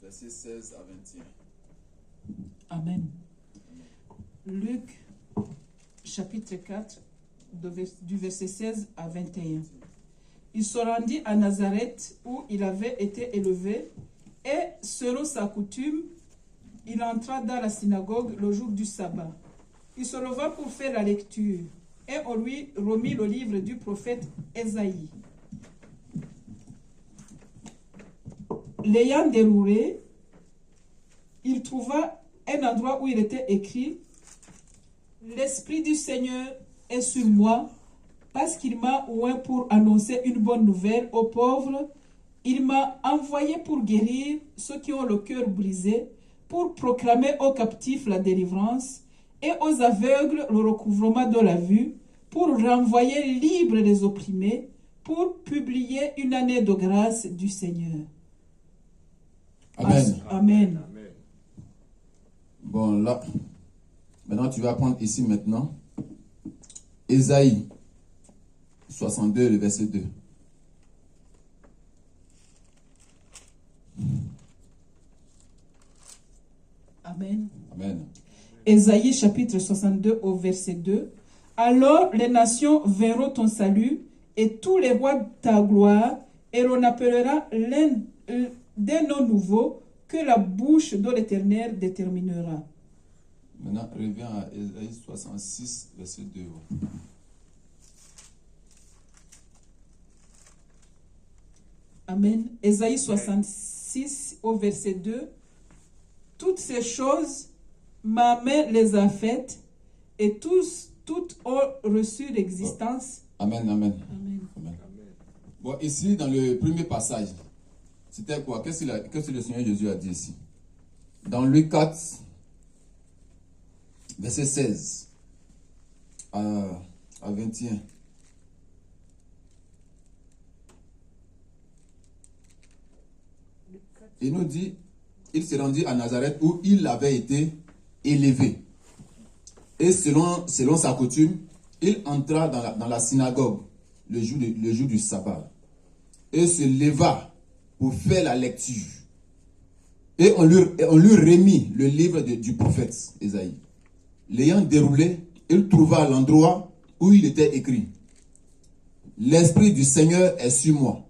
versets 16 à 21. Amen. Luc, chapitre 4, du verset 16 à 21. Il se rendit à Nazareth où il avait été élevé et, selon sa coutume, il entra dans la synagogue le jour du sabbat. Il se leva pour faire la lecture et on lui remit le livre du prophète Ésaïe. L'ayant déroulé, il trouva un endroit où il était écrit « L'Esprit du Seigneur est sur moi, parce qu'il m'a oint pour annoncer une bonne nouvelle aux pauvres. Il m'a envoyé pour guérir ceux qui ont le cœur brisé, pour proclamer aux captifs la délivrance et aux aveugles le recouvrement de la vue, pour renvoyer libres les opprimés, pour publier une année de grâce du Seigneur. » Amen. Amen. Bon, là, maintenant tu vas prendre ici maintenant Ésaïe 62, le verset 2. Amen. Amen. Ésaïe chapitre 62 au verset 2. Alors les nations verront ton salut et tous les rois ta gloire, et l'on appellera l'un des noms nouveaux que la bouche de l'Éternel déterminera. Maintenant, reviens à Ésaïe 66, verset 2. Amen. Ésaïe 66 au verset 2. Toutes ces choses, ma main les a faites, et toutes ont reçu l'existence. Amen, amen. Amen. Amen. Bon, ici, dans le premier passage, c'était quoi? Qu'est-ce que le Seigneur Jésus a dit ici? Dans Luc 4, verset 16 à 21. Il nous dit, il s'est rendu à Nazareth où il avait été élevé. Et selon sa coutume, il entra dans la synagogue le jour du sabbat et se leva pour faire la lecture. Et on lui remit le livre du prophète Ésaïe. L'ayant déroulé, il trouva l'endroit où il était écrit « L'Esprit du Seigneur est sur moi,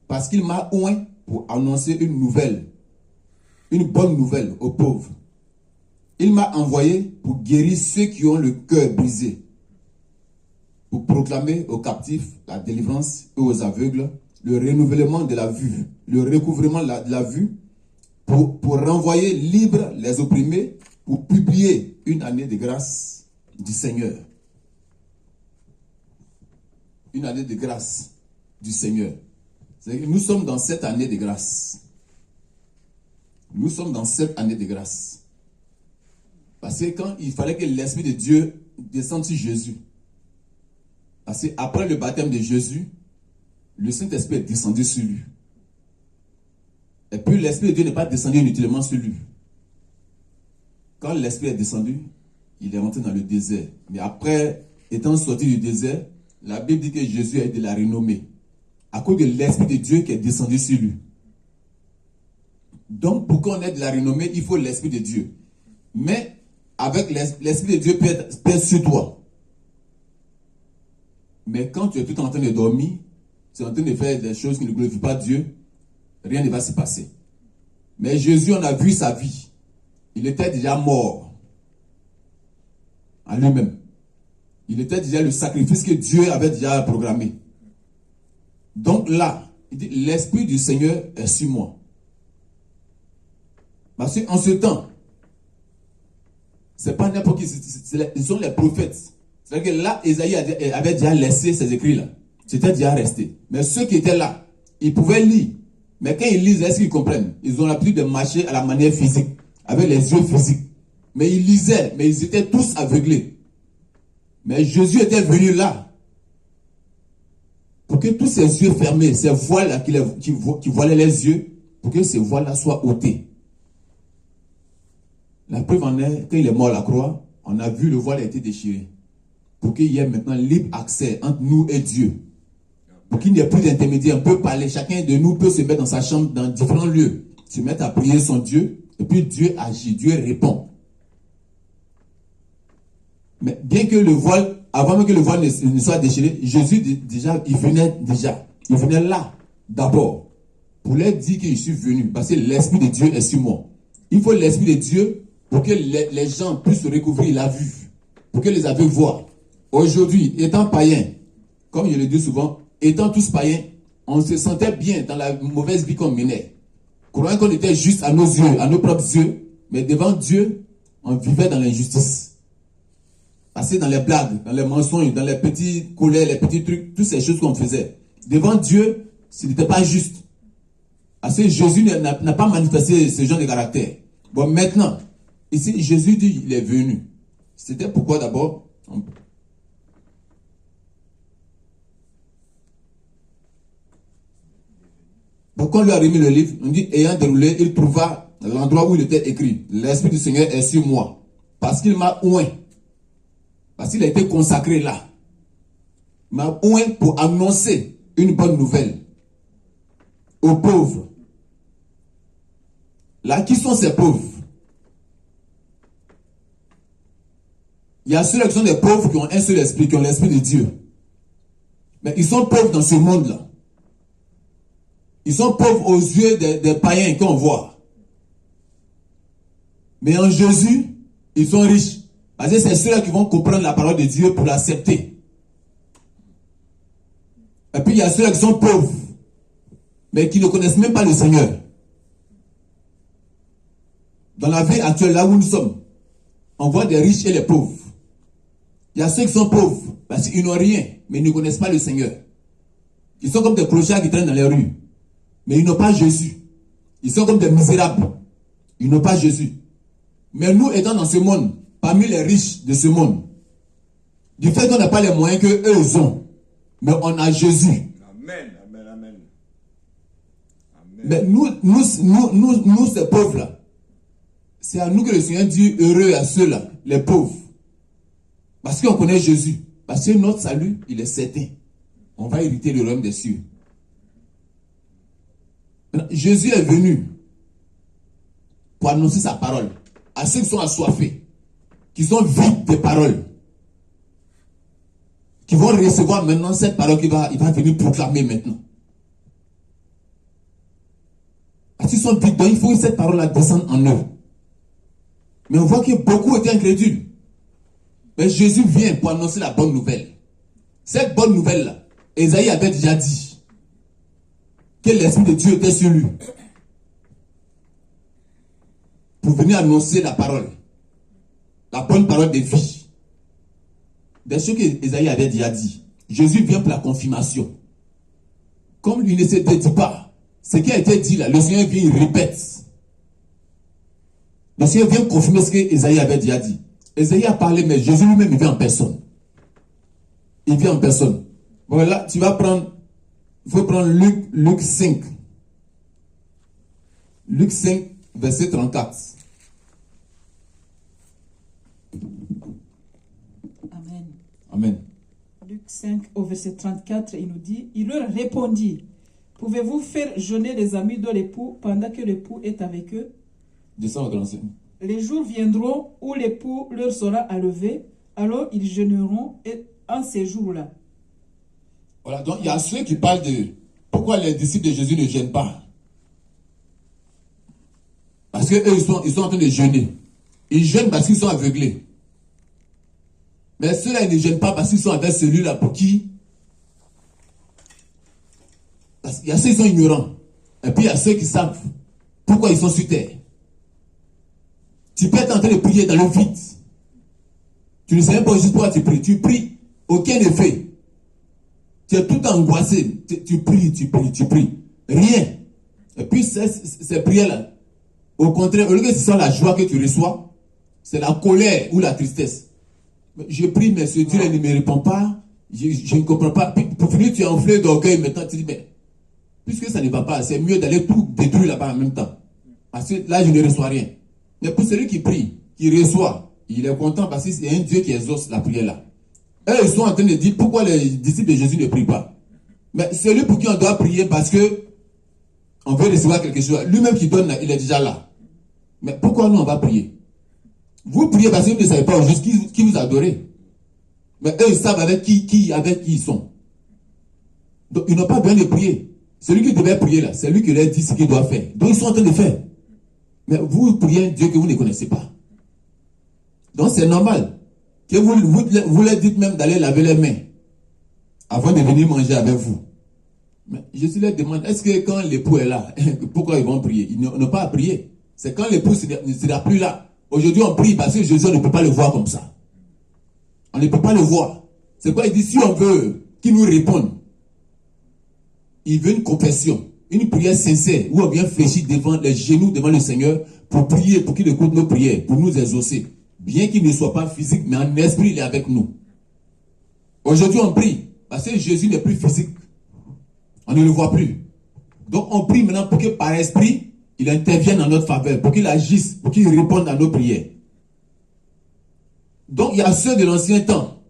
parce qu'il m'a oint pour annoncer une bonne nouvelle aux pauvres. Il m'a envoyé pour guérir ceux qui ont le cœur brisé, pour proclamer aux captifs la délivrance et aux aveugles le renouvellement de la vue, le recouvrement de la vue, pour renvoyer libres les opprimés, pour publier une année de grâce du Seigneur. Une année de grâce du Seigneur. C'est-à-dire que nous sommes dans cette année de grâce. Nous sommes dans cette année de grâce. Parce que quand il fallait que l'Esprit de Dieu descende sur Jésus, parce qu'après le baptême de Jésus, le Saint-Esprit est descendu sur lui. Et puis l'Esprit de Dieu n'est pas descendu inutilement sur lui. Quand l'Esprit est descendu, il est rentré dans le désert. Mais après, étant sorti du désert, la Bible dit que Jésus a eu de la renommée à cause de l'Esprit de Dieu qui est descendu sur lui. Donc, pour qu'on ait de la renommée, il faut l'Esprit de Dieu. Mais, avec l'Esprit de Dieu peut être sur toi. Mais quand tu es tout en train de dormir, tu es en train de faire des choses qui ne glorifient pas Dieu, rien ne va se passer. Mais Jésus, on a vu sa vie. Il était déjà mort en lui-même. Il était déjà le sacrifice que Dieu avait déjà programmé. Donc là, il dit, l'Esprit du Seigneur est sur moi. Parce qu'en ce temps, c'est pas n'importe qui, ce sont les prophètes. C'est-à-dire que là, Ésaïe avait déjà laissé ses écrits-là. C'était déjà resté. Mais ceux qui étaient là, ils pouvaient lire. Mais quand ils lisent, est-ce qu'ils comprennent? Ils ont l'habitude de marcher à la manière physique, avec les yeux physiques. Mais ils lisaient, mais ils étaient tous aveuglés. Mais Jésus était venu là, pour que tous ces yeux fermés, ces voiles-là qui voilaient les yeux, pour que ces voiles-là soient ôtées. La preuve en est, quand il est mort à la croix, on a vu le voile a été déchiré. Pour qu'il y ait maintenant libre accès entre nous et Dieu. Pour qu'il n'y ait plus d'intermédiaire, on peut parler, chacun de nous peut se mettre dans sa chambre, dans différents lieux. se mettent à prier son Dieu, et puis Dieu agit, Dieu répond. Mais bien que le voile, avant même que le voile ne soit déchiré, Jésus il venait là, d'abord, pour leur dire que je suis venu, parce que l'Esprit de Dieu est sur moi. Il faut l'Esprit de Dieu pour que les gens puissent recouvrir la vue, pour que les aveugles voient. Aujourd'hui, étant païens, comme je le dis souvent, étant tous païens, on se sentait bien dans la mauvaise vie qu'on menait. Croyant qu'on était juste à nos yeux, à nos propres yeux, mais devant Dieu, on vivait dans l'injustice. Parce que dans les blagues, dans les mensonges, dans les petits colères, les petits trucs, toutes ces choses qu'on faisait. Devant Dieu, ce n'était pas juste. Parce que Jésus n'a pas manifesté ce genre de caractère. Bon, maintenant, ici, Jésus dit qu'il est venu. C'était pourquoi d'abord... Donc, quand on lui a remis le livre, on dit, ayant déroulé, il trouva l'endroit où il était écrit, l'Esprit du Seigneur est sur moi, parce qu'il m'a oint. Parce qu'il a été consacré là. Il m'a oint pour annoncer une bonne nouvelle aux pauvres. Là, qui sont ces pauvres? Il y a ceux-là qui sont des pauvres qui ont un seul esprit, qui ont l'esprit de Dieu. Mais ils sont pauvres dans ce monde-là. Ils sont pauvres aux yeux des païens qu'on voit. Mais en Jésus, ils sont riches. Parce que c'est ceux-là qui vont comprendre la parole de Dieu pour l'accepter. Et puis il y a ceux-là qui sont pauvres, mais qui ne connaissent même pas le Seigneur. Dans la vie actuelle, là où nous sommes, on voit des riches et les pauvres. Il y a ceux qui sont pauvres, parce qu'ils n'ont rien, mais ils ne connaissent pas le Seigneur. Ils sont comme des clochards qui traînent dans les rues, mais ils n'ont pas Jésus. Ils sont comme des misérables. Ils n'ont pas Jésus. Mais nous, étant dans ce monde, parmi les riches de ce monde, du fait qu'on n'a pas les moyens qu'eux ont, mais on a Jésus. Amen, amen, amen. Amen. Mais nous ces pauvres-là, c'est à nous que le Seigneur dit heureux à ceux-là, les pauvres. Parce qu'on connaît Jésus. Parce que notre salut, il est certain. On va hériter le royaume des cieux. Jésus est venu pour annoncer sa parole à ceux qui sont assoiffés, qui sont vides de paroles, qui vont recevoir maintenant cette parole qu'il va venir proclamer maintenant. Parce qu'ils sont vides, donc il faut que cette parole-là descende en eux. Mais on voit que beaucoup étaient incrédules. Mais Jésus vient pour annoncer la bonne nouvelle. Cette bonne nouvelle-là, Ésaïe avait déjà dit que l'Esprit de Dieu était sur lui pour venir annoncer la parole, la bonne parole de vie. Des choses que Ésaïe avait déjà dit. Jésus vient pour la confirmation. Comme il ne se dédie pas, ce qui a été dit là, le Seigneur vient, il répète. Le Seigneur vient confirmer ce que Ésaïe avait déjà dit. Ésaïe a parlé, mais Jésus lui-même, il vient en personne. Il vient en personne. Voilà, tu vas prendre, il faut prendre Luc 5. Luc 5, verset 34. Amen. Amen. Luc 5, au verset 34, il nous dit, il leur répondit, pouvez-vous faire jeûner les amis de l'époux pendant que l'époux est avec eux? Descends au 35. Les jours viendront où l'époux leur sera enlevé, alors ils jeûneront en ces jours-là. Voilà, donc il y a ceux qui parlent de pourquoi les disciples de Jésus ne gênent pas. Parce qu'eux, ils sont en train de jeûner. Ils jeûnent parce qu'ils sont aveuglés. Mais ceux-là, ils ne gênent pas parce qu'ils sont avec celui-là pour qui? Parce qu'il y a ceux qui sont ignorants. Et puis il y a ceux qui savent pourquoi ils sont sur terre. Tu peux être en train de prier dans le vide. Tu ne sais même pas juste pourquoi tu pries. Tu pries, aucun effet. Tu es tout angoissé. Tu pries. Rien. Et puis ces prières-là, au contraire, au lieu que ce soit la joie que tu reçois, c'est la colère ou la tristesse. Je prie, mais ce Dieu ne me répond pas. Je ne comprends pas. Puis, pour finir, tu es enflé d'orgueil. Maintenant, tu dis, mais puisque ça ne va pas, c'est mieux d'aller tout détruire là-bas en même temps. Parce que là, je ne reçois rien. Mais pour celui qui prie, qui reçoit, il est content parce que c'est un Dieu qui exauce la prière là. Eux, ils sont en train de dire pourquoi les disciples de Jésus ne prient pas. Mais celui pour qui on doit prier parce que on veut recevoir quelque chose. Lui-même qui donne, il est déjà là. Mais pourquoi nous, on va prier? Vous priez parce que vous ne savez pas juste qui vous adorez. Mais eux, ils savent avec qui ils sont. Donc, ils n'ont pas besoin de prier. Celui qui devait prier là, c'est lui qui leur dit ce qu'il doit faire. Donc, ils sont en train de faire. Mais vous priez un Dieu que vous ne connaissez pas. Donc, c'est normal que vous leur dites même d'aller laver les mains avant de venir manger avec vous. Mais Jésus leur demande, est-ce que quand l'époux est là, pourquoi ils vont prier? Ils n'ont pas à prier. C'est quand l'époux ne sera plus là. Aujourd'hui, on prie parce que Jésus, on ne peut pas le voir comme ça. On ne peut pas le voir. C'est pourquoi il dit, si on veut qu'il nous réponde, il veut une confession, une prière sincère, où on vient fléchir devant les genoux devant le Seigneur pour prier, pour qu'il écoute nos prières, pour nous exaucer. Bien qu'il ne soit pas physique, mais en esprit, il est avec nous. Aujourd'hui, on prie parce que Jésus n'est plus physique. On ne le voit plus. Donc, on prie maintenant pour que par esprit, il intervienne en notre faveur, pour qu'il agisse, pour qu'il réponde à nos prières. Donc, il y a ceux de l'ancien temps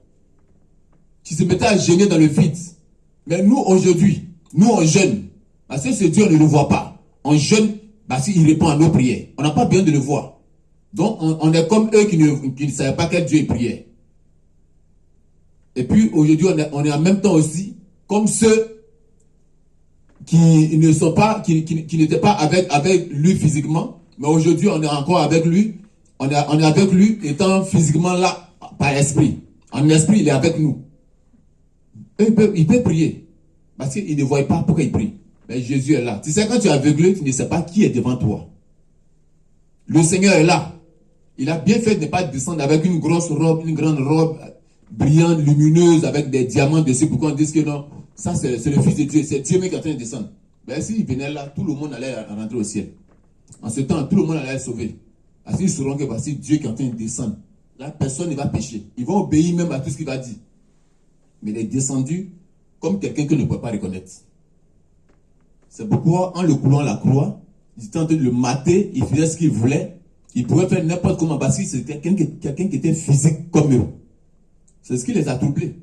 qui se mettaient à jeûner dans le vide. Mais nous, aujourd'hui, nous, on jeûne. Parce que ce Dieu, on ne le voit pas. On jeûne parce qu'il répond à nos prières. On n'a pas besoin de le voir. Donc, on est comme eux qui ne savaient pas quel Dieu est prière. Et puis, aujourd'hui, on est en même temps aussi comme ceux qui ne sont pas, qui n'étaient pas avec lui physiquement, mais aujourd'hui, on est encore avec lui. On est avec lui, étant physiquement là, par esprit. En esprit, il est avec nous. Et il peut prier. Parce qu'il ne voit pas pourquoi il prie. Mais Jésus est là. Tu sais, quand tu es aveuglé, tu ne sais pas qui est devant toi. Le Seigneur est là. Il a bien fait de ne pas descendre avec une grosse robe, une grande robe brillante, lumineuse, avec des diamants dessus. Pourquoi on dit que non? Ça, c'est le Fils de Dieu. C'est Dieu même qui est en train de descendre. Mais s'il venait là, tout le monde allait rentrer au ciel. En ce temps, tout le monde allait être sauvé. Parce qu'ils sauront que voici Dieu qui est en train de descendre. Là, personne ne va pécher. Ils vont obéir même à tout ce qu'il va dire. Mais il est descendu comme quelqu'un que ne peut pas reconnaître. C'est pourquoi, en le coulant à la croix, il était en train de le mater, il faisait ce qu'il voulait. Il pouvait faire n'importe comment parce que c'était quelqu'un qui était physique comme eux. C'est ce qui les a troublés.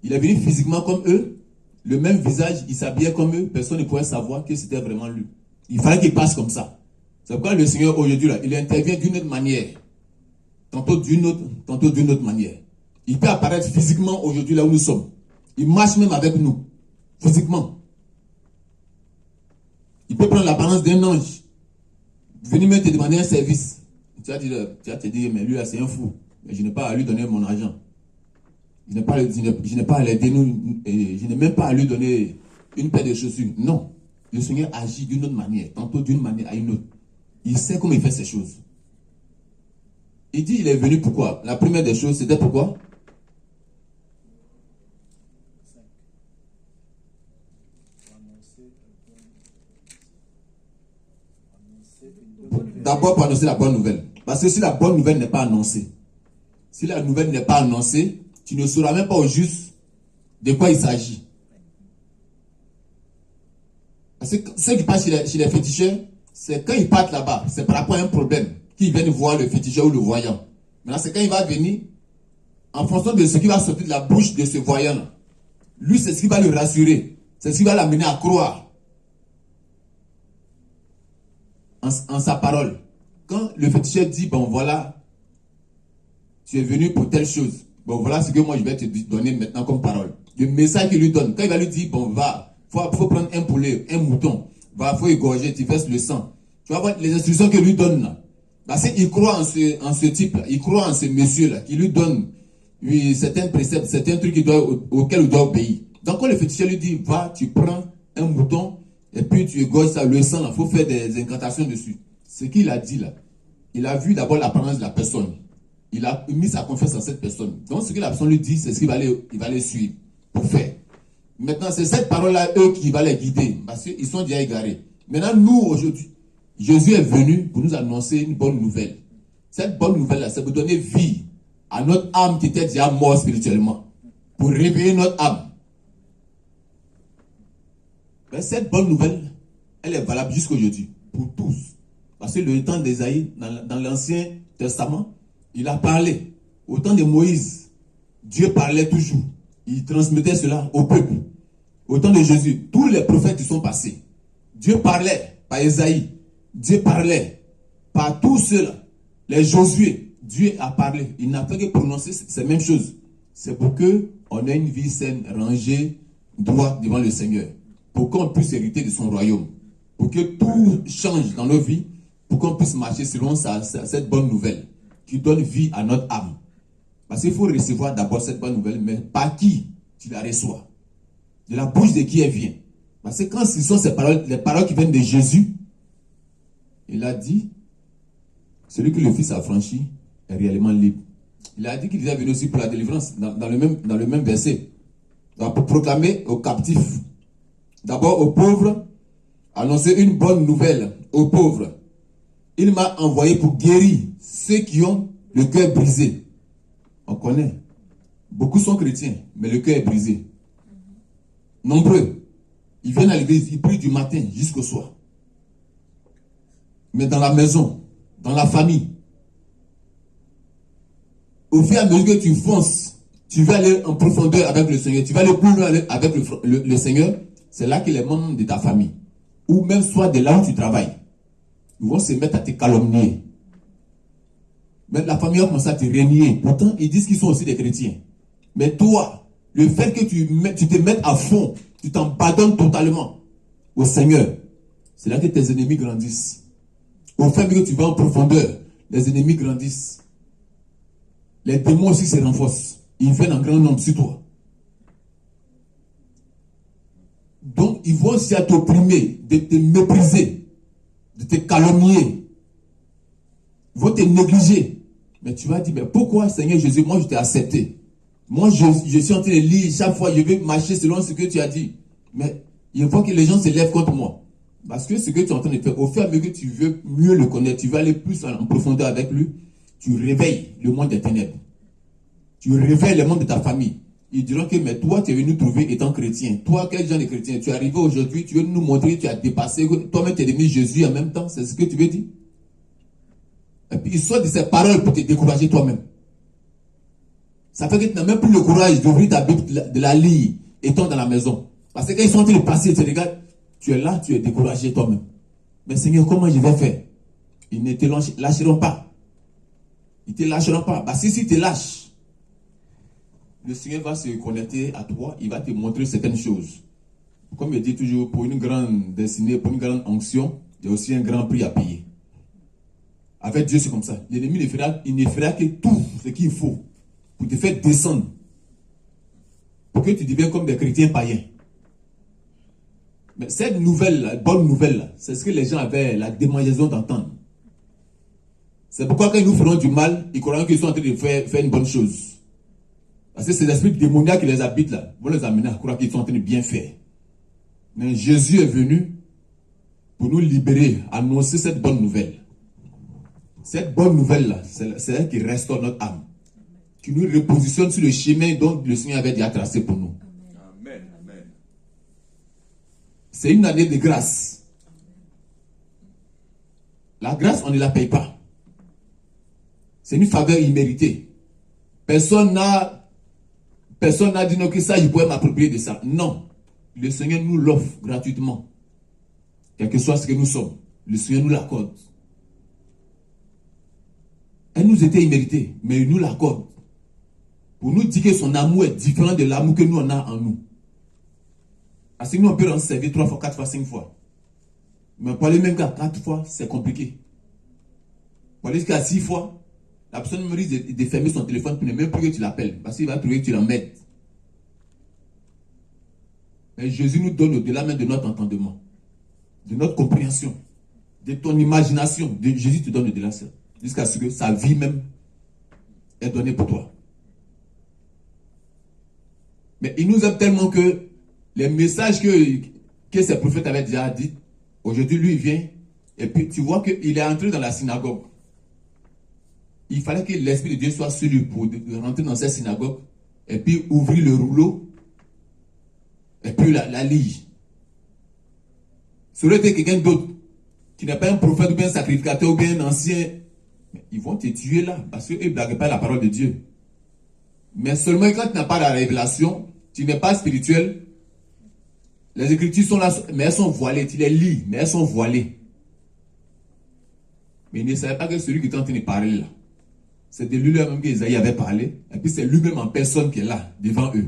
Il est venu physiquement comme eux, le même visage, il s'habillait comme eux, personne ne pouvait savoir que c'était vraiment lui. Il fallait qu'il passe comme ça. C'est pourquoi le Seigneur aujourd'hui, là, il intervient d'une autre manière. Tantôt d'une autre manière. Il peut apparaître physiquement aujourd'hui là où nous sommes. Il marche même avec nous, physiquement. Il peut prendre l'apparence d'un ange. Venir même te demander un service. Tu vas te dire, mais lui là c'est un fou. Mais je n'ai pas à lui donner mon argent. Je n'ai même pas à lui donner une paire de chaussures. Non. Le Seigneur agit d'une autre manière, tantôt d'une manière à une autre. Il sait comment il fait ces choses. Il dit, il est venu pourquoi? La première des choses, c'était pourquoi? D'abord pour annoncer la bonne nouvelle. Parce que si la bonne nouvelle n'est pas annoncée, si la nouvelle n'est pas annoncée, tu ne sauras même pas au juste de quoi il s'agit. Parce que ceux qui passent chez les féticheurs, c'est quand ils partent là-bas, c'est par rapport à un problème qu'ils viennent voir le féticheur ou le voyant. Maintenant, c'est quand il va venir, en fonction de ce qui va sortir de la bouche de ce voyant-là. Lui, c'est ce qui va le rassurer. C'est ce qui va l'amener à croire en sa parole. Quand le féticheur dit, bon voilà, tu es venu pour telle chose. Bon voilà ce que moi je vais te donner maintenant comme parole. Le message qu'il lui donne, quand il va lui dire, bon va, faut prendre un poulet, un mouton, faut égorger, tu verses le sang. Tu vas voir les instructions qu'il lui donne là. Parce qu'il croit en ce type-là, il croit en ce monsieur-là, qui lui donne certains préceptes, certains trucs auxquels il doit obéir. Donc quand le féticheur lui dit, va, tu prends un mouton, et puis tu égorges ça, le sang, il faut faire des incantations dessus. Ce qu'il a dit là, il a vu d'abord l'apparence de la personne. Il a mis sa confiance en cette personne. Donc ce que la personne lui dit, c'est ce qu'il va les suivre pour faire. Maintenant, c'est cette parole-là, eux, qui va les guider, parce qu'ils sont déjà égarés. Maintenant, nous, aujourd'hui, Jésus est venu pour nous annoncer une bonne nouvelle. Cette bonne nouvelle-là, c'est pour donner vie à notre âme qui était déjà morte spirituellement. Pour réveiller notre âme. Mais cette bonne nouvelle, elle est valable jusqu'aujourd'hui, pour tous. Parce que le temps d'Ésaïe, dans l'Ancien Testament, il a parlé. Au temps de Moïse, Dieu parlait toujours. Il transmettait cela au peuple. Au temps de Jésus, tous les prophètes qui sont passés. Dieu parlait par Esaïe. Dieu parlait par tous ceux-là. Les Josué, Dieu a parlé. Il n'a pas que prononcer ces mêmes choses. C'est pour qu'on ait une vie saine, rangée, droite devant le Seigneur. Pour qu'on puisse hériter de son royaume. Pour que tout change dans nos vies. Pour qu'on puisse marcher selon cette bonne nouvelle. Qui donne vie à notre âme. Parce qu'il faut recevoir d'abord cette bonne nouvelle. Mais par qui tu la reçois? De la bouche de qui elle vient? Parce que quand ce sont ces paroles, les paroles qui viennent de Jésus, il a dit, celui que le Fils a franchi est réellement libre. Il a dit qu'il est venu aussi pour la délivrance, dans le même verset. Donc, pour proclamer aux captifs, d'abord aux pauvres, annoncer une bonne nouvelle aux pauvres. Il m'a envoyé pour guérir ceux qui ont le cœur brisé. On connaît. Beaucoup sont chrétiens, mais le cœur est brisé. Nombreux. Ils viennent à l'église, ils prient du matin jusqu'au soir. Mais dans la maison, dans la famille, au fur et à mesure que tu fonces, tu vas aller en profondeur avec le Seigneur, tu vas aller plus loin avec le Seigneur, c'est là que les membres de ta famille, ou même soit de là où tu travailles, ils vont se mettre à te calomnier. Mais la famille va commencer à te régner. Pourtant, ils disent qu'ils sont aussi des chrétiens. Mais toi, le fait que tu te mettes à fond, tu t'abandonnes totalement au Seigneur, c'est là que tes ennemis grandissent. Au fur et à mesure que tu vas en profondeur, les ennemis grandissent. Les démons aussi se renforcent. Ils viennent en grand nombre sur toi. Donc, ils vont aussi t'opprimer, de te mépriser, de te calomnier. Ils vont te négliger. Mais tu vas dire, mais pourquoi, Seigneur Jésus, moi je t'ai accepté. Moi je suis en train de lire, chaque fois je vais marcher selon ce que tu as dit. Mais il faut que les gens se lèvent contre moi. Parce que ce que tu es en train de faire, au fur et à mesure que tu veux mieux le connaître, tu vas aller plus en profondeur avec lui, tu réveilles le monde des ténèbres. Tu réveilles le monde de ta famille. Ils diront que, mais toi, tu es venu trouver étant chrétien. Toi, quel genre de chrétien? Tu es arrivé aujourd'hui, tu veux nous montrer que tu as dépassé, toi-même tu es devenu Jésus en même temps, c'est ce que tu veux dire? Et puis ils sortent de ces paroles pour te décourager toi-même. Ça fait que tu n'as même plus le courage d'ouvrir ta Bible, de la lire, étant dans la maison. Parce que quand ils sont en train de passer, tu regardes, tu es là, tu es découragé toi-même. Mais Seigneur, comment je vais faire? Ils ne te lâcheront pas. Ils ne te lâcheront pas. Parce que si tu te lâches, le Seigneur va se connecter à toi, il va te montrer certaines choses. Comme il dit toujours, pour une grande destinée, pour une grande onction, il y a aussi un grand prix à payer. Avec Dieu, c'est comme ça. L'ennemi ne fera que tout ce qu'il faut pour te faire descendre. Pour que tu deviennes comme des chrétiens païens. Mais cette nouvelle, bonne nouvelle, c'est ce que les gens avaient la démangeaison d'entendre. C'est pourquoi quand ils nous feront du mal, ils croiront qu'ils sont en train de faire une bonne chose. Parce que c'est l'esprit démoniaque qui les habite là. Vont les amener à croire qu'ils sont en train de bien faire. Mais Jésus est venu pour nous libérer, annoncer cette bonne nouvelle. Cette bonne nouvelle-là, c'est elle qui restaure notre âme. Qui nous repositionne sur le chemin dont le Seigneur avait déjà tracé pour nous. Amen. Amen. C'est une année de grâce. La grâce, on ne la paye pas. C'est une faveur imméritée. Personne n'a dit non que ça, je pourrais m'approprier de ça. Non. Le Seigneur nous l'offre gratuitement. Quel que soit ce que nous sommes, le Seigneur nous l'accorde. Elle nous était imméritée, mais il nous l'accorde. Pour nous dire que son amour est différent de l'amour que nous on a en nous. Parce que nous on peut en servir 3 fois, 4 fois, 5 fois. Mais pour aller même qu'à 4 fois, c'est compliqué. Pour aller jusqu'à 6 fois, la personne me risque de fermer son téléphone pour ne même plus que tu l'appelles. Parce qu'il va trouver que tu l'emmerdes. Mais Jésus nous donne au-delà même de notre entendement, de notre compréhension, de ton imagination. Jésus te donne au-delà de ça. Jusqu'à ce que sa vie même est donnée pour toi. Mais il nous aime tellement que les messages que ces prophètes avaient déjà dit, aujourd'hui lui il vient, et puis tu vois qu'il est entré dans la synagogue. Il fallait que l'Esprit de Dieu soit sur lui pour rentrer dans cette synagogue, et puis ouvrir le rouleau, et puis la lire. Ça aurait été quelqu'un d'autre, qui n'est pas un prophète ou bien un sacrificateur ou bien un ancien. Ils vont te tuer là, parce qu'ils ne blaguent pas la parole de Dieu. Mais seulement quand tu n'as pas la révélation, tu n'es pas spirituel, Les Écritures sont là, mais elles sont voilées. Tu les lis, mais elles sont voilées. Mais il ne savait pas que celui qui est en train de parler là, c'est de lui-même qu'Ésaïe avait parlé. Et puis c'est lui-même en personne qui est là, devant eux.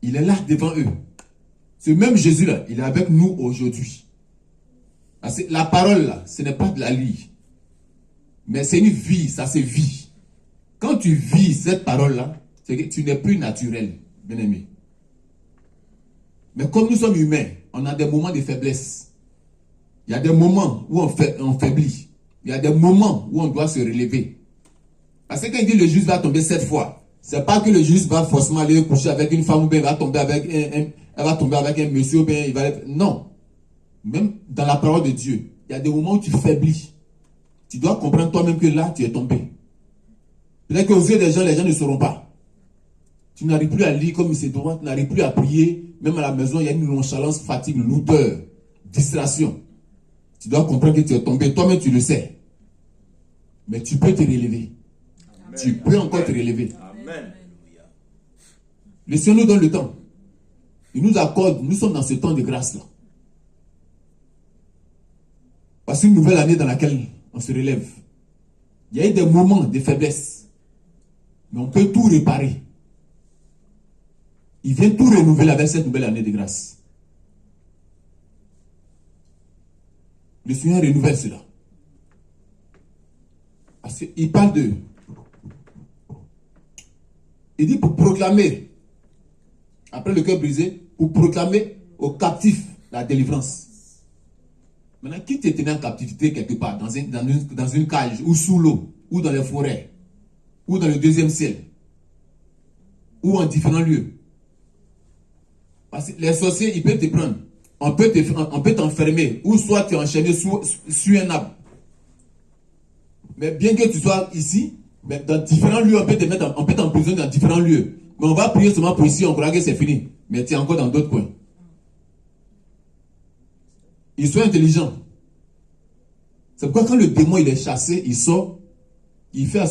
Il est là devant eux. Ce même Jésus-là, il est avec nous aujourd'hui. Parce que la parole là, ce n'est pas de la lire. Mais c'est une vie, ça c'est vie. Quand tu vis cette parole-là, c'est que tu n'es plus naturel, bien-aimé. Mais comme nous sommes humains, on a des moments de faiblesse. Il y a des moments où on faiblit. Il y a des moments où on doit se relever. Parce que quand il dit le juste va tomber 7 fois, c'est pas que le juste va forcément aller coucher avec une femme ou bien il va tomber avec un monsieur ou bien il va... Non. Même dans la parole de Dieu, il y a des moments où tu faiblis. Tu dois comprendre toi-même que là, tu es tombé. Peut-être qu'aux yeux des gens, les gens ne sauront pas. Tu n'arrives plus à lire comme il se doit, tu n'arrives plus à prier. Même à la maison, il y a une nonchalance, fatigue, lourdeur, distraction. Tu dois comprendre que tu es tombé. Toi-même, tu le sais. Mais tu peux te relever. Amen. Tu peux encore te relever. Amen. Le Seigneur nous donne le temps. Il nous accorde, nous sommes dans ce temps de grâce-là. Voici une nouvelle année dans laquelle on se relève. Il y a eu des moments de faiblesse. Mais on peut tout réparer. Il vient tout renouveler avec cette nouvelle année de grâce. Le Seigneur renouvelle cela. Parce qu'il parle de... Il dit pour proclamer, après le cœur brisé, pour proclamer aux captifs la délivrance. Maintenant, qui te tenait en captivité quelque part, dans une cage, ou sous l'eau, ou dans les forêts, ou dans le deuxième ciel, ou en différents lieux. Parce que les sorciers, ils peuvent te prendre. On peut t'enfermer, ou soit tu es enchaîné sur un arbre. Mais bien que tu sois ici, mais dans différents lieux, on peut t'emprisonner dans différents lieux. Mais on va prier seulement pour ici, on croit que c'est fini. Mais tu es encore dans d'autres coins. Ils sont intelligents. C'est pourquoi quand le démon il est chassé, il sort, il fait en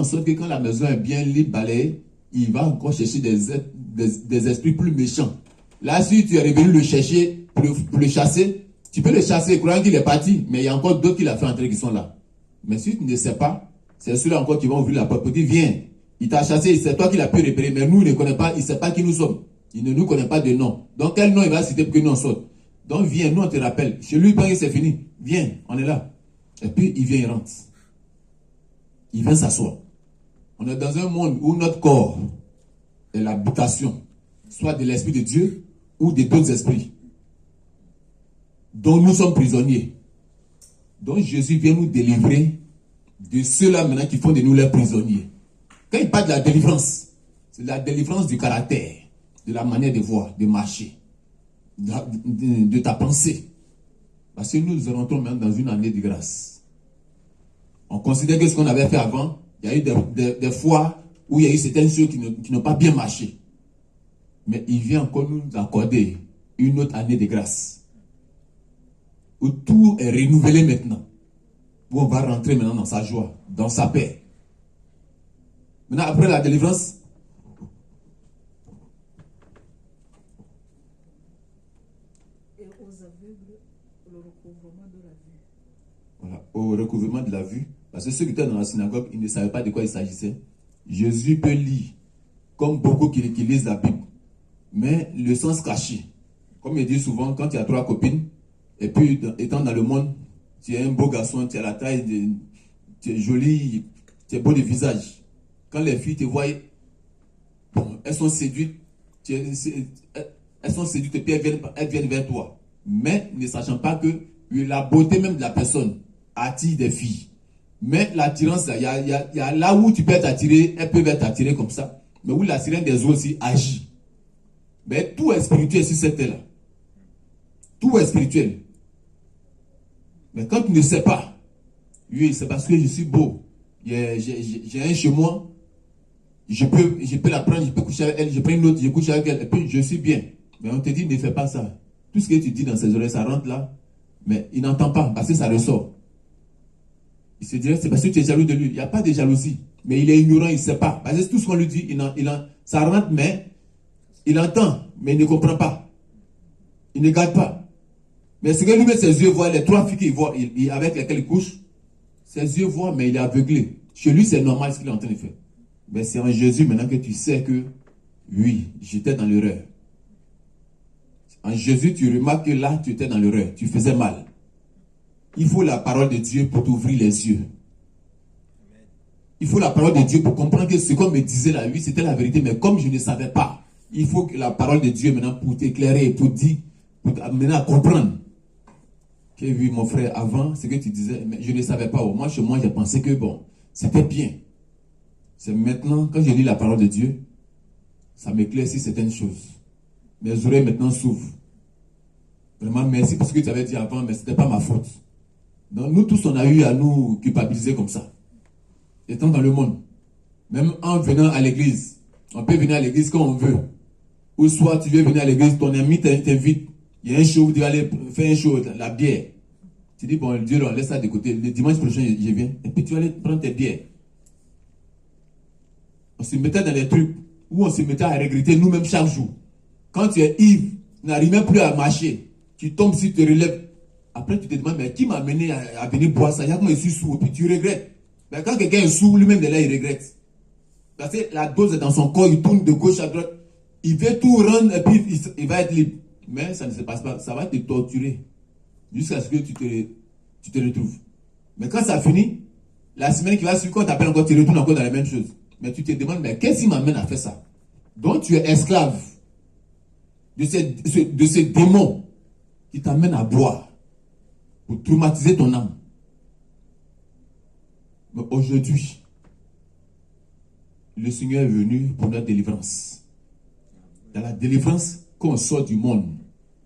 sorte que quand la maison est bien libre, balayée, il va encore chercher des esprits plus méchants. Là, si tu es revenu le chercher, pour le chasser, tu peux le chasser, croyant qu'il est parti, mais il y a encore d'autres qui l'ont fait entrer qui sont là. Mais si tu ne sais pas, c'est ceux-là encore qui vont ouvrir la porte pour dire, viens, il t'a chassé, c'est toi qui l'as pu repérer, mais nous, il ne connaît pas, il ne sait pas qui nous sommes. Il ne nous connaît pas de nom. Donc, quel nom il va citer pour que nous en sortent? Donc, viens, nous, on te rappelle. Chez lui, il pense que c'est fini. Viens, on est là. Et puis, il vient, il rentre. Il vient s'asseoir. On est dans un monde où notre corps est l'habitation, soit de l'Esprit de Dieu ou de d'autres esprits, dont nous sommes prisonniers. Donc, Jésus vient nous délivrer de ceux-là maintenant qui font de nous les prisonniers. Quand il parle de la délivrance, c'est la délivrance du caractère, de la manière de voir, de marcher, de ta pensée. Parce que nous rentrons maintenant dans une année de grâce. On considère que ce qu'on avait fait avant, il y a eu des fois où il y a eu certaines choses qui n'ont pas bien marché. Mais il vient encore nous accorder une autre année de grâce. Où tout est renouvelé maintenant. Où on va rentrer maintenant dans sa joie, dans sa paix. Maintenant, après la délivrance, et aux aveugles, le recouvrement de la vue. Voilà, au recouvrement de la vue. Parce que ceux qui étaient dans la synagogue, ils ne savaient pas de quoi il s'agissait. Jésus peut lire, comme beaucoup qui lisent la Bible. Mais le sens caché. Comme il dit souvent, quand tu as 3 copines, et puis étant dans le monde, tu es un beau garçon, tu as la taille, tu es joli, tu es beau de visage. Quand les filles te voient, bon, elles sont séduites, et puis elles viennent vers toi. Mais ne sachant pas que la beauté même de la personne attire des filles. Mais l'attirance, il y a là où tu peux être attiré, elles peuvent être attirées comme ça. Mais où la sirène des eaux aussi agit. Mais tout est spirituel sur cette terre-là. Tout est spirituel. Mais quand tu ne sais pas, oui, c'est parce que je suis beau. J'ai un chez moi. Je peux la prendre, je peux coucher avec elle, je prends une autre, je couche avec elle, et puis je suis bien. Mais on te dit, ne fais pas ça. Tout ce que tu dis dans ses oreilles, ça rentre là. Mais il n'entend pas, parce que ça ressort. Il se dirait, c'est parce que tu es jaloux de lui. Il n'y a pas de jalousie. Mais il est ignorant, il ne sait pas. Parce que tout ce qu'on lui dit, ça rentre, mais Il entend, mais il ne comprend pas. Il ne garde pas. Mais ce que lui-même, ses yeux voient, les 3 filles qu'il voit, avec lesquelles il couche, ses yeux voient, mais il est aveuglé. Chez lui, c'est normal ce qu'il est en train de faire. Mais c'est en Jésus maintenant que tu sais que, oui, j'étais dans l'erreur. En Jésus, tu remarques que là, tu étais dans l'erreur. Tu faisais mal. Il faut la parole de Dieu pour t'ouvrir les yeux. Il faut la parole de Dieu pour comprendre que ce qu'on me disait là, oui, c'était la vérité. Mais comme je ne savais pas, il faut que la parole de Dieu maintenant pour t'éclairer, pour dire, pour t'amener à comprendre. Que oui, mon frère, avant, ce que tu disais, mais je ne savais pas. Moi, chez moi, j'ai pensé que bon, c'était bien. C'est maintenant, quand je lis la parole de Dieu, ça m'éclaircit certaines choses. Mes oreilles maintenant s'ouvrent. Vraiment, merci pour ce que tu avais dit avant, mais ce n'était pas ma faute. Donc, nous tous, on a eu à nous culpabiliser comme ça. Étant dans le monde, même en venant à l'église, on peut venir à l'église quand on veut. Ou soit tu veux venir à l'église, ton ami t'invite, il y a un show, tu vas aller faire un show, la bière. Tu dis, bon, Dieu, on laisse ça de côté. Le dimanche prochain, je viens. Et puis tu vas aller prendre tes bières. On se mettait dans les trucs où on se mettait à regretter nous-mêmes chaque jour. Quand tu es ivre, tu n'arrives même plus à marcher. Tu tombes, si tu te relèves. Après, tu te demandes, mais qui m'a amené à venir boire ça? Il y a comment je suis sourd, et puis tu regrettes. Mais quand quelqu'un est sourd, lui-même, de là, il regrette. Parce que la dose est dans son corps, il tourne de gauche à droite. Il veut tout rendre, et puis il va être libre. Mais ça ne se passe pas. Ça va te torturer. Jusqu'à ce que tu te retrouves. Mais quand ça finit, la semaine qui va suivre, quand tu t'appelles encore, tu retournes encore dans la même chose. Mais tu te demandes, mais qu'est-ce qui m'amène à faire ça? Donc tu es esclave de ces démons qui t'amènent à boire pour traumatiser ton âme. Mais aujourd'hui, le Seigneur est venu pour notre délivrance. Dans la délivrance, quand on sort du monde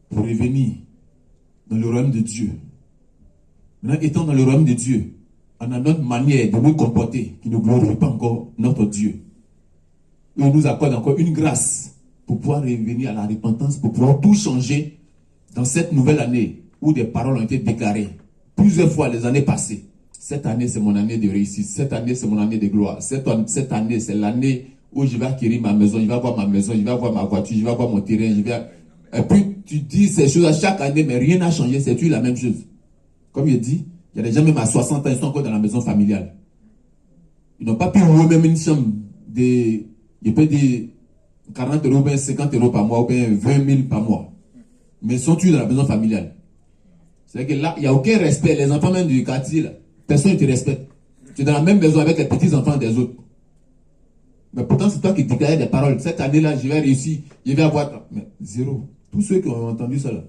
pour revenir dans le royaume de Dieu. Maintenant, étant dans le royaume de Dieu, on a notre manière de nous comporter qui ne glorifie pas encore notre Dieu. Il nous accorde encore une grâce pour pouvoir revenir à la repentance, pour pouvoir tout changer dans cette nouvelle année où des paroles ont été déclarées plusieurs fois les années passées. Cette année, c'est mon année de réussite. Cette année, c'est mon année de gloire. Cette année, c'est l'année où je vais acquérir ma maison, je vais avoir ma maison, je vais avoir ma voiture, je vais avoir mon terrain, Et puis, tu dis ces choses à chaque année, mais rien n'a changé, c'est toujours la même chose. Comme je dis, il y a des gens même à 60 ans, ils sont encore dans la maison familiale. Ils n'ont pas pu louer même une chambre de, je peux dire, 40 €, bien 50 € par mois, ou bien 20 000 par mois. Mais ils sont toujours dans la maison familiale. C'est-à-dire que là, il n'y a aucun respect. Les enfants même du quartier, là, personne ne te respecte. Tu es dans la même maison avec les petits-enfants des autres. Mais pourtant, c'est toi qui déclarais des paroles. Cette année-là, je vais réussir, je vais avoir... Mais zéro. Tous ceux qui ont entendu ça, là,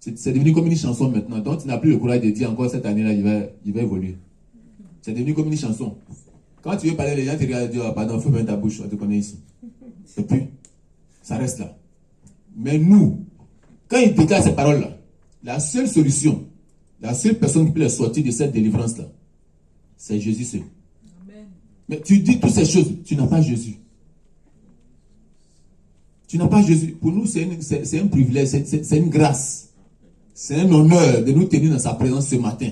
c'est devenu comme une chanson maintenant. Donc, tu n'as plus le courage de dire encore cette année-là, je vais évoluer. C'est devenu comme une chanson. Quand tu veux parler, les gens te regardent et disent, oh, pardon, il faut mettre ta bouche, on te connaît ici. Et puis, ça reste là. Mais nous, quand ils déclarent ces paroles-là, la seule solution, la seule personne qui peut les sortir de cette délivrance-là, c'est Jésus seul. Amen. Mais tu dis toutes ces choses, tu n'as pas Jésus. Tu n'as pas Jésus. Pour nous, c'est un privilège, c'est une grâce. C'est un honneur de nous tenir dans sa présence ce matin.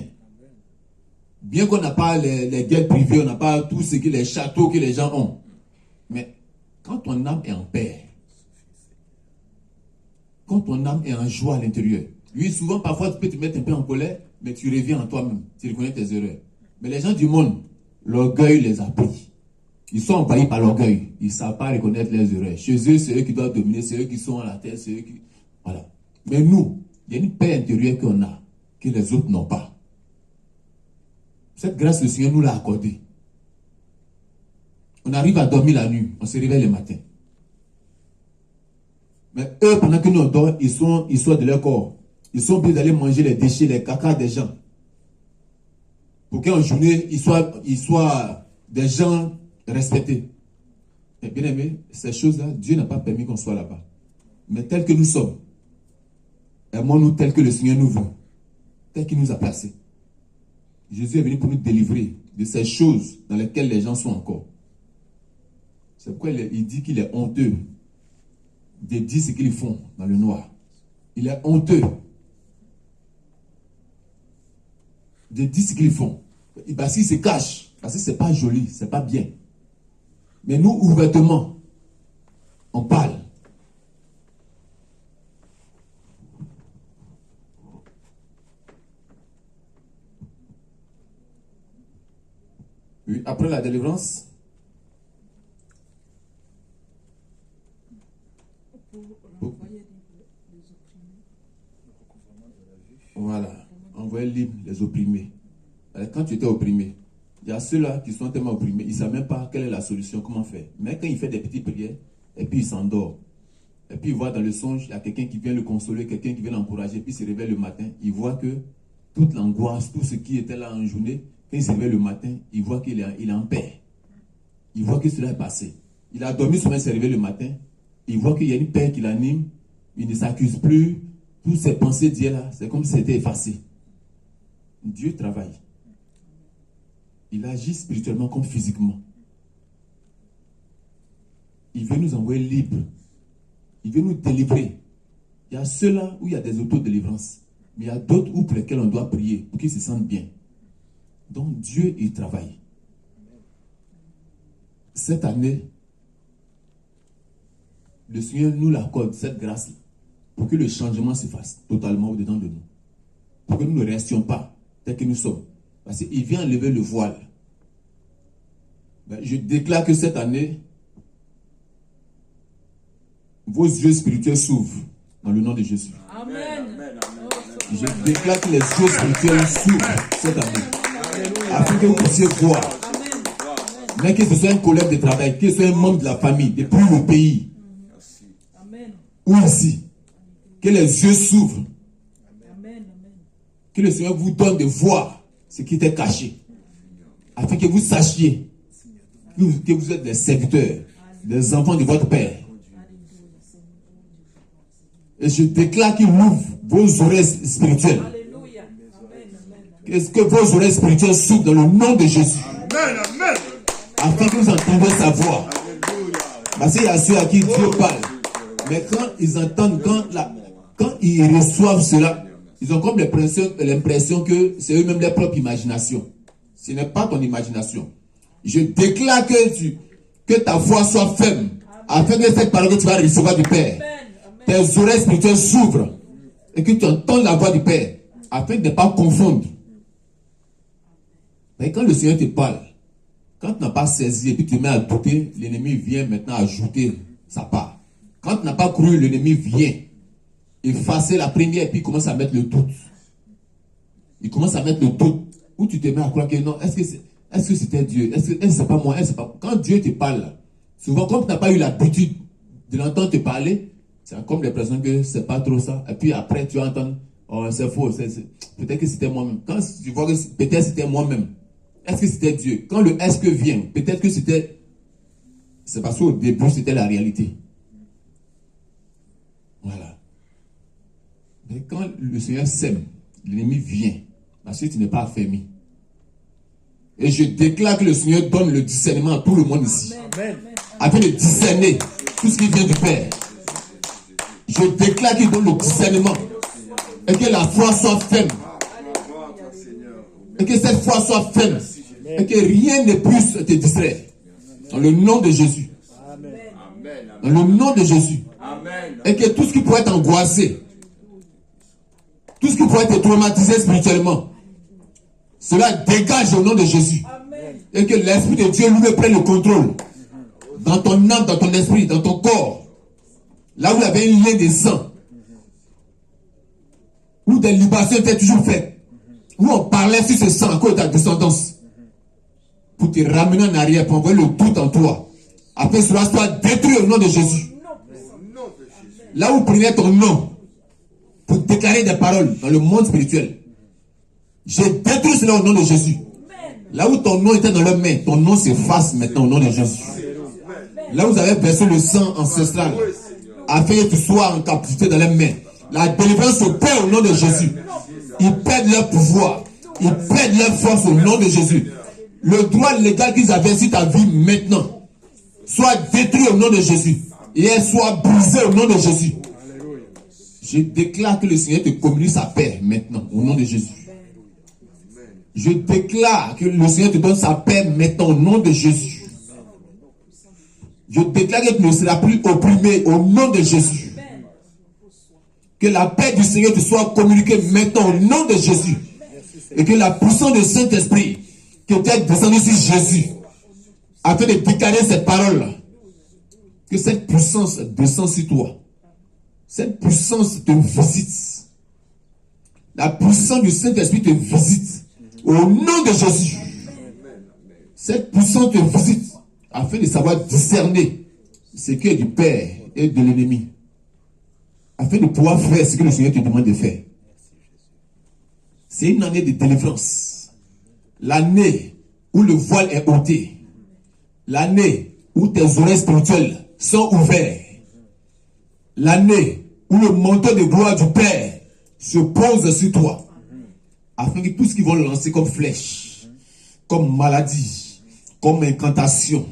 Bien qu'on n'a pas les guerres privées, on n'a pas tout ce que les châteaux que les gens ont. Mais quand ton âme est en paix, quand ton âme est en joie à l'intérieur, oui, souvent, parfois, tu peux te mettre un peu en colère, mais tu reviens en toi-même. Tu reconnais tes erreurs. Mais les gens du monde, l'orgueil les a pris. Ils sont envahis par l'orgueil. Ils ne savent pas reconnaître leurs erreurs. Chez eux, c'est eux qui doivent dominer, c'est eux qui sont à la tête, c'est eux qui... Voilà. Mais nous, il y a une paix intérieure qu'on a, que les autres n'ont pas. Cette grâce, le Seigneur nous l'a accordée. On arrive à dormir la nuit, on se réveille le matin. Mais eux, pendant que nous on dort, ils sont de leur corps. Ils sont obligés d'aller manger les déchets, les caca des gens. Pour qu'en journée, ils soient des gens respectés. Et bien aimé, ces choses-là, Dieu n'a pas permis qu'on soit là-bas. Mais tel que nous sommes, aimons-nous tel que le Seigneur nous veut, tel qu'il nous a placés. Jésus est venu pour nous délivrer de ces choses dans lesquelles les gens sont encore. C'est pourquoi il dit qu'il est honteux de dire ce qu'ils font dans le noir. Il est honteux de dire ce qu'ils font. Parce qu'ils se cachent, parce que ce n'est pas joli, ce n'est pas bien. Mais nous, ouvertement, on parle. Oui, après la délivrance, voilà, envoyer libre les opprimés. Quand tu étais opprimé, il y a ceux-là qui sont tellement opprimés, ils ne savent même pas quelle est la solution, comment faire. Mais quand il fait des petites prières, et puis il s'endort, et puis il voit dans le songe, il y a quelqu'un qui vient le consoler, quelqu'un qui vient l'encourager, puis il se réveille le matin, il voit que toute l'angoisse, tout ce qui était là en journée, quand il se réveille le matin, il voit qu'il est en paix. Il voit que cela est passé. Il a dormi souvent, il se réveille le matin, il voit qu'il y a une paix qui l'anime, il ne s'accuse plus, toutes ses pensées d'hier là, c'est comme si c'était effacé. Dieu travaille. Il agit spirituellement comme physiquement. Il veut nous envoyer libres. Il veut nous délivrer. Il y a ceux-là où il y a des autodélivrances. Mais il y a d'autres pour lesquels on doit prier pour qu'ils se sentent bien. Donc Dieu, il travaille. Cette année, le Seigneur nous l'accorde, cette grâce, pour que le changement se fasse totalement au-dedans de nous. Pour que nous ne restions pas tels que nous sommes. Parce qu'il vient enlever le voile. Je déclare que cette année, vos yeux spirituels s'ouvrent dans le nom de Jésus. Amen. Je déclare que les yeux spirituels s'ouvrent cette année. Afin que vous puissiez voir. Mais que ce soit un collègue de travail, que ce soit un membre de la famille, depuis le pays, ou ici, que les yeux s'ouvrent. Que le Seigneur vous donne de voir ce qui était caché. Afin que vous sachiez que vous êtes des serviteurs, des enfants de votre Père. Et je déclare qu'il ouvre vos oreilles spirituelles. Que vos oreilles spirituelles s'ouvrent dans le nom de Jésus. Afin que vous entendiez sa voix. Parce qu'il y a ceux à qui Dieu parle. Mais quand ils entendent, quand ils reçoivent cela, ils ont comme l'impression que c'est eux-mêmes leur propre imagination. Ce n'est pas ton imagination. Je déclare que ta foi soit ferme. Afin que cette parole que tu vas recevoir du Père, tes oreilles spirituelles s'ouvrent. Et que tu entends la voix du Père. Afin de ne pas confondre. Mais quand le Seigneur te parle, quand tu n'as pas saisi et puis tu te mets à douter, l'ennemi vient maintenant ajouter sa part. Quand tu n'as pas cru, l'ennemi vient effacer la première et puis il commence à mettre le doute. Il commence à mettre le doute. Où tu te mets à croire que non, est-ce que c'était Dieu? Est-ce que c'est pas moi? Quand Dieu te parle, souvent comme tu n'as pas eu l'habitude de l'entendre te parler, c'est comme l'impression que c'est pas trop ça. Et puis après tu entends, oh c'est faux, peut-être que c'était moi-même. Quand tu vois que peut-être c'était moi-même, est-ce que c'était Dieu? Quand le est-ce que vient, peut-être que c'est parce qu'au début c'était la réalité. Voilà. Mais quand le Seigneur sème, l'ennemi vient, parce que tu n'es pas affermi. Et je déclare que le Seigneur donne le discernement à tout le monde ici. Amen. Afin de discerner tout ce qui vient du Père. Je déclare qu'il donne le discernement. Et que la foi soit ferme. Et que cette foi soit ferme. Et que rien ne puisse te distraire. Dans le nom de Jésus. Dans le nom de Jésus. Et que tout ce qui pourrait t'angoisser, tout ce qui pourrait te traumatiser spirituellement, cela dégage au nom de Jésus. Et que l'Esprit de Dieu lui prenne le contrôle. Dans ton âme, dans ton esprit, dans ton corps. Là où il y avait un lien de sang. Où des libations étaient toujours faites. Où on parlait sur ce sang à cause de ta descendance. Pour te ramener en arrière, pour envoyer le doute en toi. Afin que cela soit détruit au nom de Jésus. Là où prenait ton nom. Pour déclarer des paroles dans le monde spirituel. Je détruis cela au nom de Jésus. Là où ton nom était dans leurs mains, ton nom s'efface maintenant au nom de Jésus. Là où vous avez versé le sang ancestral, afin que tu sois en captivité dans leurs mains, la délivrance opère au nom de Jésus. Ils perdent leur pouvoir. Ils perdent leur force au nom de Jésus. Le droit légal qu'ils avaient sur ta vie maintenant, soit détruit au nom de Jésus. Et elle soit brisée au nom de Jésus. Je déclare que le Seigneur te communique sa paix maintenant, au nom de Jésus. Je déclare que le Seigneur te donne sa paix maintenant, au nom de Jésus. Je déclare que tu ne seras plus opprimé, au nom de Jésus. Que la paix du Seigneur te soit communiquée maintenant, au nom de Jésus. Et que la puissance du Saint-Esprit que tu es descendu sur Jésus, afin de déclarer cette parole, que cette puissance descend sur toi. Cette puissance te visite. La puissance du Saint-Esprit te visite. Au nom de Jésus. Cette puissance te visite afin de savoir discerner ce qui est du Père et de l'ennemi. Afin de pouvoir faire ce que le Seigneur te demande de faire. C'est une année de délivrance. L'année où le voile est ôté. L'année où tes oreilles spirituelles sont ouvertes. L'année où le manteau de gloire du Père se pose sur toi. Afin que tout ce qu'ils vont lancer comme flèche, comme maladie, comme incantation,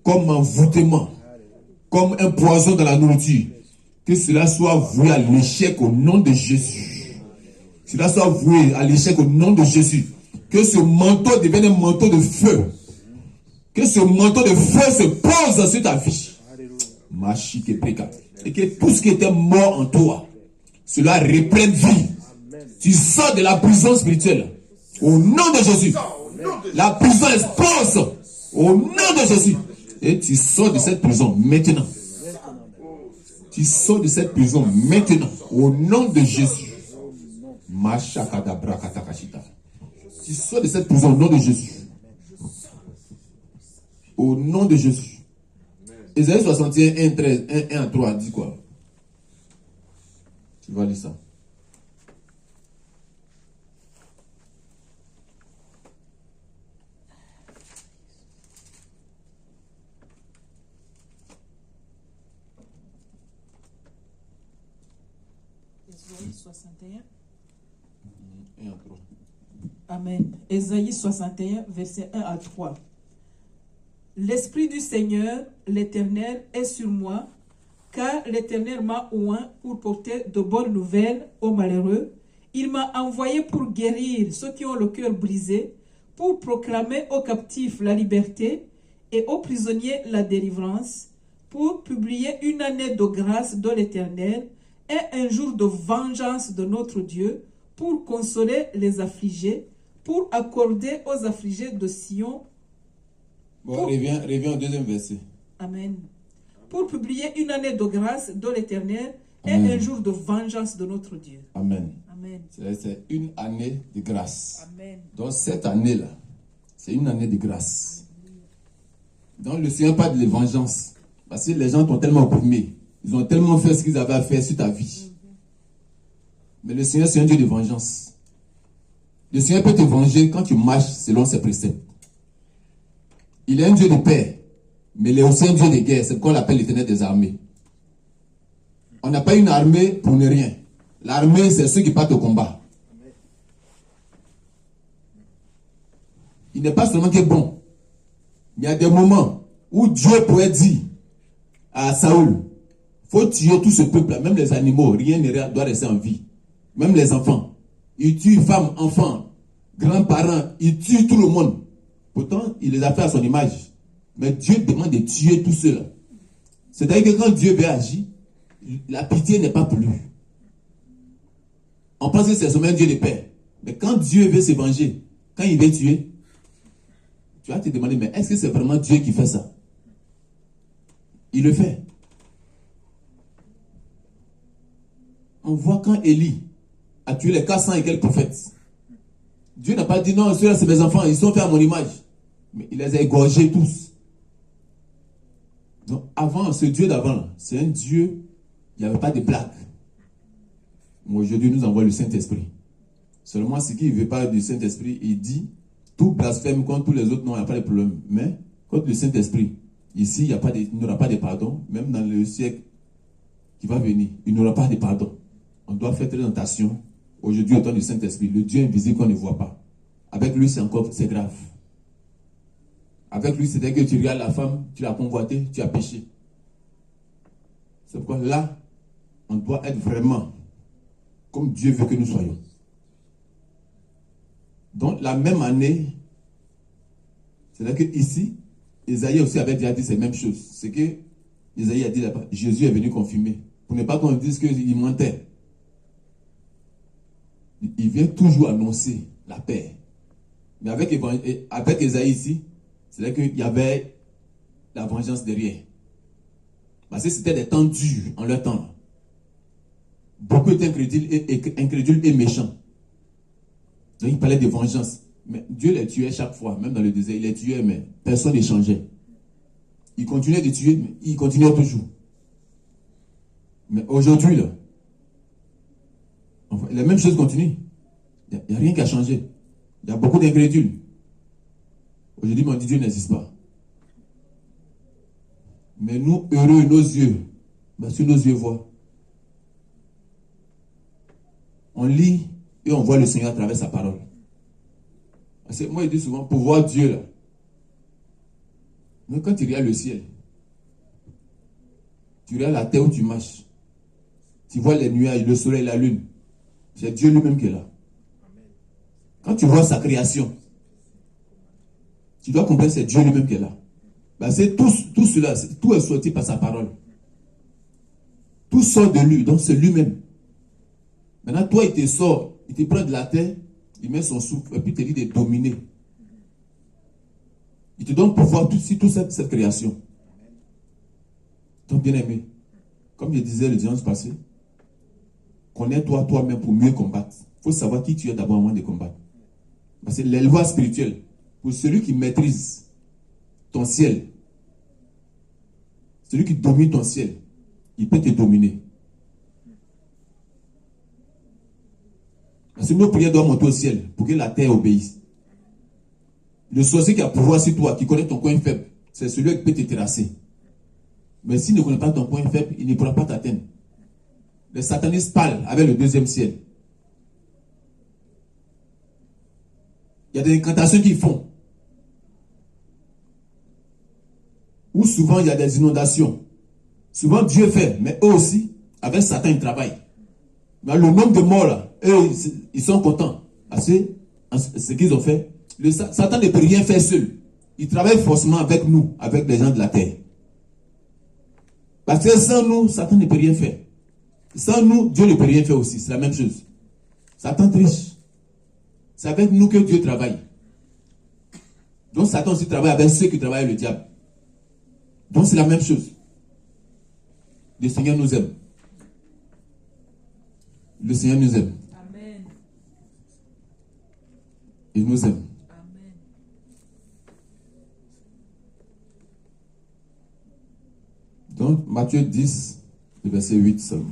comme envoûtement, comme un poison dans la nourriture, que cela soit voué à l'échec au nom de Jésus. Cela soit voué à l'échec au nom de Jésus. Que ce manteau devienne un manteau de feu. Que ce manteau de feu se pose sur ta vie. Et que tout ce qui était mort en toi, cela reprenne vie. Tu sors de la prison spirituelle. Au nom de Jésus. La prison expose. Au nom de Jésus. Et tu sors de cette prison maintenant. Tu sors de cette prison maintenant. Au nom de Jésus. Tu sors de cette prison au nom de Jésus. Au nom de Jésus. Ésaïe 61, 1, 13, 1 à 3, dit quoi? Tu vas lire ça. Ésaïe 61. 1 à 3. Amen. Ésaïe 61, verset 1 à 3. L'Esprit du Seigneur, l'Éternel, est sur moi, car l'Éternel m'a oint pour porter de bonnes nouvelles aux malheureux. Il m'a envoyé pour guérir ceux qui ont le cœur brisé, pour proclamer aux captifs la liberté et aux prisonniers la délivrance, pour publier une année de grâce de l'Éternel et un jour de vengeance de notre Dieu, pour consoler les affligés, pour accorder aux affligés de Sion. Bon, reviens au deuxième verset. Amen. Pour publier une année de grâce de l'Éternel et Amen. un jour de vengeance de notre Dieu. Amen. Amen. C'est une année de grâce. Amen. Donc cette année-là, c'est une année de grâce. Donc le Seigneur parle de vengeance. Parce que les gens t'ont tellement opprimé. Ils ont tellement fait ce qu'ils avaient à faire sur ta vie. Mais le Seigneur, c'est un Dieu de vengeance. Le Seigneur peut te venger quand tu marches selon ses préceptes. Il est un Dieu de paix, mais il est aussi un Dieu de guerre. C'est pourquoi on l'appelle l'Éternel des armées. On n'a pas une armée pour ne rien. L'armée, c'est ceux qui partent au combat. Il n'est pas seulement que bon. Il y a des moments où Dieu pourrait dire à Saoul, faut tuer tout ce peuple, même les animaux, rien ne doit rester en vie. Même les enfants. Il tue femmes, enfants, grands-parents, il tue tout le monde. Pourtant, il les a fait à son image. Mais Dieu demande de tuer tout cela. C'est-à-dire que quand Dieu veut agir, la pitié n'est pas plus. On pense que c'est seulement un Dieu de paix. Mais quand Dieu veut se venger, quand il veut tuer, tu vas te demander, mais est-ce que c'est vraiment Dieu qui fait ça? Il le fait. On voit quand Élie a tué les 400 et quelques prophètes. Dieu n'a pas dit non, ceux-là c'est mes enfants, ils sont faits à mon image. Mais il les a égorgés tous. Donc avant, ce Dieu d'avant, c'est un Dieu, il n'y avait pas de blague. Mais aujourd'hui, nous envoie le Saint-Esprit. Seulement, ce qui ne veut pas du Saint-Esprit, il dit, tout blasphème contre tous les autres, non, il n'y a pas de problème. Mais contre le Saint-Esprit, ici, il n'y aura pas de pardon, même dans le siècle qui va venir, il n'y aura pas de pardon. On doit faire très attention. Aujourd'hui, au temps du Saint-Esprit, le Dieu invisible qu'on ne voit pas. Avec lui, c'est grave. Avec lui, c'est-à-dire que tu regardes la femme, tu l'as convoitée, tu as péché. C'est pourquoi là, on doit être vraiment comme Dieu veut que nous soyons. Donc, la même année, c'est-à-dire qu'ici, Isaïe aussi avait déjà dit ces mêmes choses. C'est que Isaïe a dit là-bas, Jésus est venu confirmer. Pour ne pas qu'on dise qu'il mentait. Il vient toujours annoncer la paix. Mais avec Esaïe ici, c'est là qu'il y avait la vengeance derrière. Parce que c'était des temps durs en leur temps. Beaucoup étaient incrédules et méchants. Donc il parlait de vengeance. Mais Dieu les tuait chaque fois, même dans le désert. Il les tuait, mais personne n'échangeait. Il continuait de tuer, mais il continuait toujours. Mais aujourd'hui, là, la même chose continue. Il n'y a rien qui a changé. Il y a beaucoup d'ingrédules. Aujourd'hui, on dit Dieu n'existe pas. Mais nous, heureux, nos yeux, parce que nos yeux voient. On lit et on voit le Seigneur à travers sa parole. Parce que moi, je dis souvent, pour voir Dieu, là. Mais quand tu regardes le ciel, tu regardes la terre où tu marches, tu vois les nuages, le soleil, la lune, c'est Dieu lui-même qui est là. Quand tu vois sa création, tu dois comprendre que c'est Dieu lui-même qui est là. Parce que tout cela, tout est sorti par sa parole. Tout sort de lui, donc c'est lui-même. Maintenant, toi, il te sort, il te prend de la terre, il met son souffle, et puis il te dit de dominer. Il te donne pouvoir sur toute cette création. Donc, bien aimé, comme je disais le dimanche passé, connais-toi toi-même pour mieux combattre. Il faut savoir qui tu es d'abord avant de combattre. Parce que l'élevage spirituel, pour celui qui maîtrise ton ciel, celui qui domine ton ciel, il peut te dominer. Parce que nos prières doivent monter au ciel pour que la terre obéisse. Le sorcier qui a pouvoir sur toi, qui connaît ton coin faible, c'est celui qui peut te terrasser. Mais s'il ne connaît pas ton coin faible, il ne pourra pas t'atteindre. Les satanistes parlent avec le deuxième ciel. Il y a des incantations qu'ils font. Où souvent il y a des inondations. Souvent Dieu fait, mais eux aussi, avec Satan, ils travaillent. Mais le nombre de morts là, eux, ils sont contents. Parce que ce qu'ils ont fait, Satan ne peut rien faire seul. Il travaille forcément avec nous, avec les gens de la terre. Parce que sans nous, Satan ne peut rien faire. Sans nous, Dieu ne peut rien faire aussi. C'est la même chose. Satan triche. C'est avec nous que Dieu travaille. Donc Satan aussi travaille avec ceux qui travaillent le diable. Donc c'est la même chose. Le Seigneur nous aime. Le Seigneur nous aime. Amen. Il nous aime. Amen. Donc Matthieu 10, le verset 8 seulement.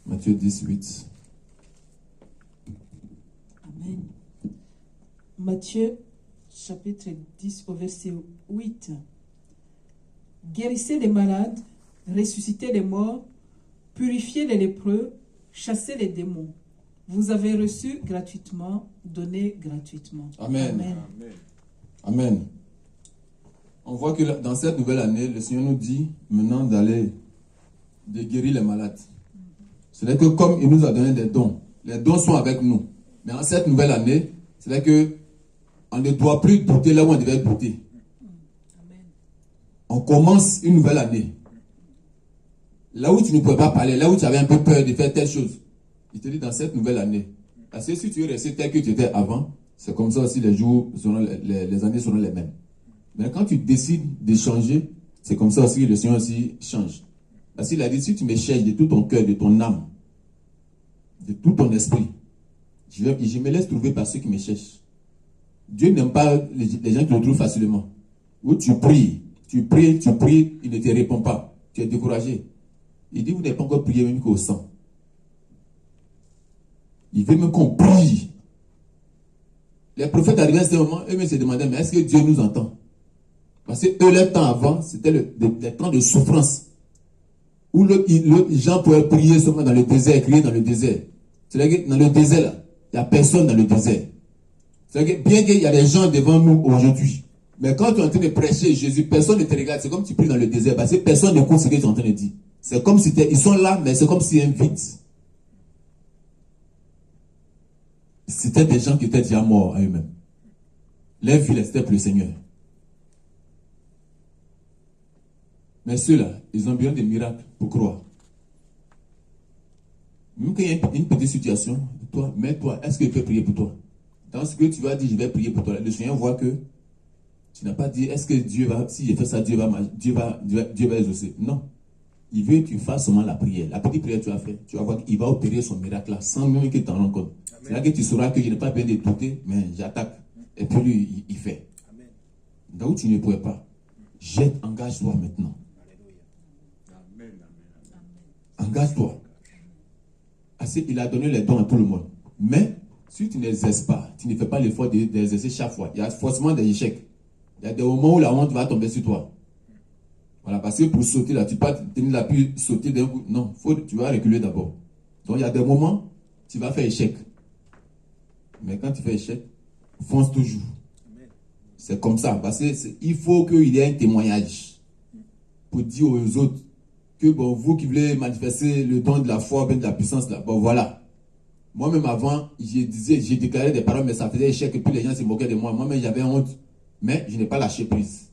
Matthieu 10, 8. Amen. Matthieu chapitre 10 au verset 8. Guérissez les malades, ressuscitez les morts, purifiez les lépreux, chassez les démons. Vous avez reçu gratuitement, donnez gratuitement. Amen. Amen. Amen. On voit que dans cette nouvelle année, le Seigneur nous dit maintenant d'aller de guérir les malades. C'est-à-dire que comme il nous a donné des dons, les dons sont avec nous. Mais en cette nouvelle année, c'est-à-dire que on ne doit plus douter là où on devait douter. Amen. On commence une nouvelle année. Là où tu ne pouvais pas parler, là où tu avais un peu peur de faire telle chose, il te dit dans cette nouvelle année. Parce que si tu es resté tel que tu étais avant, c'est comme ça aussi les jours, les années seront les mêmes. Mais quand tu décides de changer, c'est comme ça aussi que le Seigneur aussi change. Parce qu'il a dit, si tu me cherches de tout ton cœur, de ton âme, de tout ton esprit, je me laisse trouver par ceux qui me cherchent. Dieu n'aime pas les gens qui le trouvent facilement. Où tu pries, il ne te répond pas. Tu es découragé. Il dit, vous n'avez pas encore prié même qu'au sang. Il veut même qu'on prie. Les prophètes arrivaient à ce moment, eux-mêmes se demandaient, mais est-ce que Dieu nous entend? Parce que eux, leur temps avant, c'était les temps de souffrance. Où les gens pouvaient prier seulement dans le désert, crier dans le désert. C'est-à-dire que dans le désert, là, il n'y a personne dans le désert. C'est-à-dire que bien qu'il y a des gens devant nous aujourd'hui, mais quand tu es en train de prêcher Jésus, personne ne te regarde. C'est comme si tu pries dans le désert, parce que personne n'écoute ce que tu es en train de dire. C'est comme si ils sont là, mais c'est comme s'il y a un vide. C'était des gens qui étaient déjà morts à eux-mêmes. Leur vie restait pour le Seigneur. Mais ceux-là, ils ont besoin de miracles pour croire. Même quand il y a une petite situation, Toi, est-ce qu'il peut prier pour toi? Dans ce que tu vas dire, je vais prier pour toi. Le Seigneur voit que tu n'as pas dit, est-ce que Dieu va, si je fais ça, Dieu va exaucer. Non. Il veut que tu fasses seulement la prière. La petite prière que tu as fait, tu vas voir qu'il va opérer son miracle là, sans même que tu t'en rendes compte. C'est là que tu sauras que je n'ai pas besoin de douter, mais j'attaque. Et puis lui, il fait. Amen. Là où tu ne pourrais pas, engage-toi maintenant. Amen. Engage-toi. Assez, il a donné les dons à tout le monde. Mais, si tu n'exerces pas, tu ne fais pas l'effort d'exercer chaque fois, il y a forcément des échecs. Il y a des moments où la honte va tomber sur toi. Voilà, parce que pour sauter là, tu ne peux pas tenir l'appui, sauter d'un coup. Non, tu vas reculer d'abord. Donc il y a des moments, tu vas faire échec. Mais quand tu fais échec, fonce toujours. C'est comme ça. Parce qu'il faut qu'il y ait un témoignage pour dire aux autres que bon, vous qui voulez manifester le don de la foi, de la puissance, là, bon voilà. Moi-même avant, j'ai déclaré des paroles, mais ça faisait échec et puis les gens se moquaient de moi. Moi-même j'avais honte. Mais je n'ai pas lâché prise.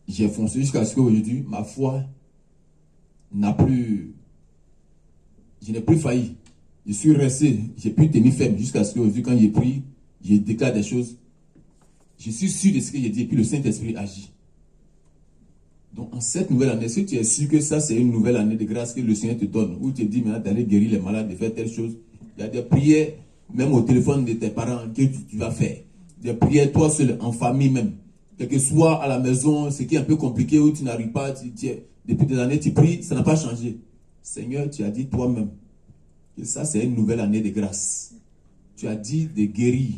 J'ai foncé jusqu'à ce qu'aujourd'hui, ma foi n'a plus... Je n'ai plus failli. Je suis resté, j'ai pu tenir ferme jusqu'à ce qu'aujourd'hui, quand j'ai pris, je déclare des choses. Je suis sûr de ce que j'ai dit et puis le Saint-Esprit agit. Donc en cette nouvelle année, si tu es sûr que ça c'est une nouvelle année de grâce que le Seigneur te donne, où tu te dis maintenant d'aller guérir les malades, de faire telle chose, il y a des prières, même au téléphone de tes parents, que tu vas faire. Des prières toi seul, en famille même. Quel que soit à la maison, ce qui est un peu compliqué, où tu n'arrives pas, depuis des années tu pries, ça n'a pas changé. Seigneur, tu as dit toi-même que ça c'est une nouvelle année de grâce. Tu as dit de guérir.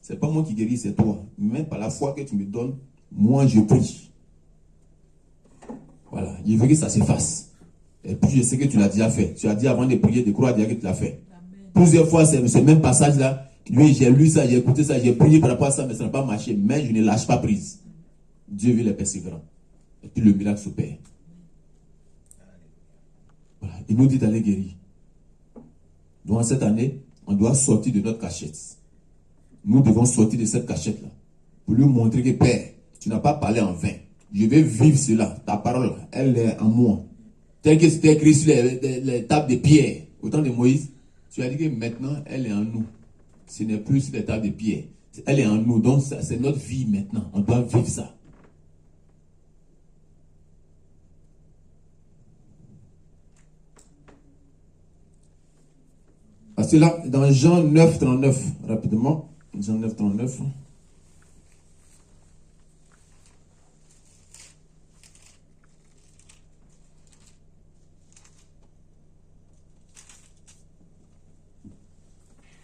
C'est pas moi qui guéris, c'est toi. Mais par la foi que tu me donnes, moi je prie. Voilà, je veux que ça s'efface. Et puis je sais que tu l'as déjà fait. Tu as dit avant de prier, de croire déjà que tu l'as fait. Amen. Plusieurs fois, c'est ce même passage-là. Lui, j'ai lu ça, j'ai écouté ça, j'ai prié par rapport à ça, mais ça n'a pas marché. Mais je ne lâche pas prise. Dieu veut les persévérants. Et puis le miracle s'opère. Voilà, il nous dit d'aller guérir. Donc cette année, on doit sortir de notre cachette. Nous devons sortir de cette cachette-là. Pour lui montrer que Père, tu n'as pas parlé en vain. Je vais vivre cela. Ta parole, elle est en moi. Tel que c'était écrit sur les tables de pierre au temps de Moïse, tu as dit que maintenant, elle est en nous. Ce n'est plus sur les tables de pierre. Elle est en nous. Donc, c'est notre vie maintenant. On doit vivre ça. Parce que là, dans Jean 9, 39, rapidement, Jean 9, 39.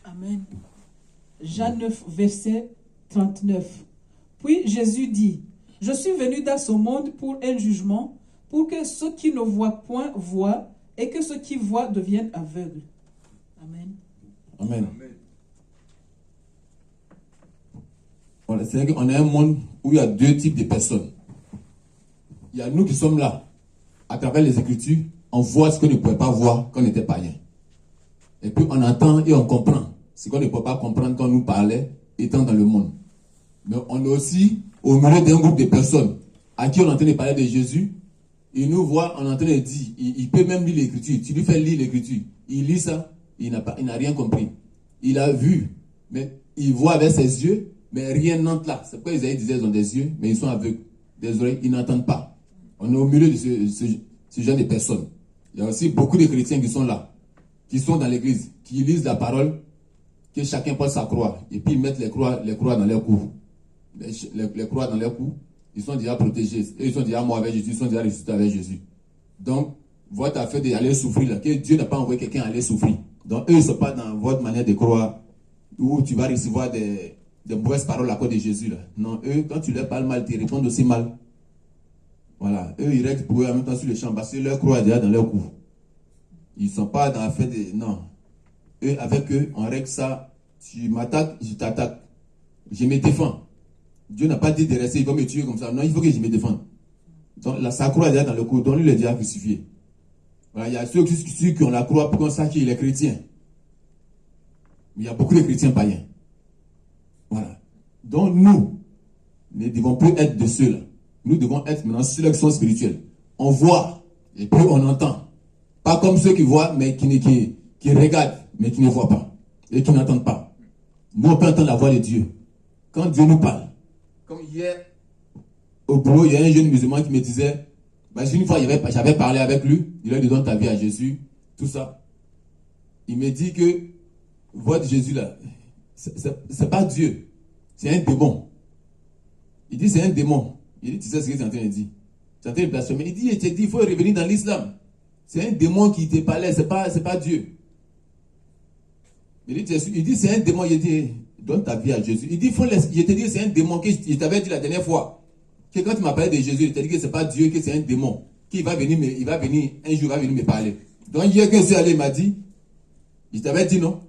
Amen. Jean 9, verset 39. Puis Jésus dit, « Je suis venu dans ce monde pour un jugement, pour que ceux qui ne voient point voient, et que ceux qui voient deviennent aveugles. » Amen. Amen. Voilà, c'est-à-dire qu'on est un monde où il y a deux types de personnes. Il y a nous qui sommes là, à travers les Écritures, on voit ce qu'on ne pouvait pas voir quand on était païen. Et puis on entend et on comprend ce qu'on ne peut pas comprendre quand on nous parlait, étant dans le monde. Mais on est aussi au milieu d'un groupe de personnes à qui on est en train de parler de Jésus. Il nous voit, on est en train de dire, il peut même lire l'Écriture. Tu lui fais lire l'Écriture. Il lit ça, il n'a rien compris. Il a vu, mais il voit avec ses yeux, mais rien n'entre là. C'est pourquoi Isaïe disait qu'ils ont des yeux, mais ils sont aveugles. Des oreilles, ils n'entendent pas. On est au milieu de ce genre de personnes. Il y a aussi beaucoup de chrétiens qui sont là, qui sont dans l'église, qui lisent la parole, que chacun porte sa croix, et puis ils mettent les croix dans leur cou. Les croix dans leur cou, ils sont déjà protégés. Et ils sont déjà morts avec Jésus, ils sont déjà ressuscités avec Jésus. Donc, votre affaire d'aller souffrir, là, que Dieu n'a pas envoyé quelqu'un à aller souffrir. Donc, eux, ils ne sont pas dans votre manière de croire, où tu vas recevoir des mauvaises paroles à cause de Jésus. Là. Non, eux, quand tu leur parles mal, ils répondent aussi mal. Voilà, eux, ils règlent pour eux en même temps sur le champ, parce que leur croix est déjà dans leur cou. Ils ne sont pas dans l'affaire de... Non. Eux, avec eux, on règle ça. Tu m'attaques, je t'attaque. Je me défends. Dieu n'a pas dit de rester, il va me tuer comme ça. Non, il faut que je me défende. Donc, sa croix est déjà dans le cou, donc lui, il est déjà crucifié. Voilà, il y a ceux qui ont la croix pour qu'on sache qu'il est chrétien. Mais il y a beaucoup de chrétiens païens. Voilà. Donc, nous ne devons plus être de ceux-là. Nous devons être maintenant ceux-là qui sont spirituels. On voit, et puis on entend. Pas comme ceux qui voient, mais qui qui regardent, mais qui ne voient pas et qui n'entendent pas. Nous, on peut entendre la voix de Dieu. Quand Dieu nous parle, comme hier, au boulot, il y a un jeune musulman qui me disait, une fois, j'avais parlé avec lui, il a dit, donne ta vie à Jésus, tout ça. Il me dit que, voix de Jésus là, c'est pas Dieu, c'est un démon. Il dit, c'est un démon. Il dit, tu sais ce que tu es en train de dire? Tu es en train de blasphémer. Il dit, il faut revenir dans l'islam. C'est un démon qui te parlait, c'est pas Dieu. Il dit, c'est un démon. Il dit, donne ta vie à Jésus. Il dit, je te dis, c'est un démon que je t'avais dit la dernière fois. Que quand tu m'as parlé de Jésus, il t'a dit que c'est pas Dieu, que c'est un démon. Un jour, il va venir me parler. Donc, hier, quand je suis allé, il m'a dit, je t'avais dit non.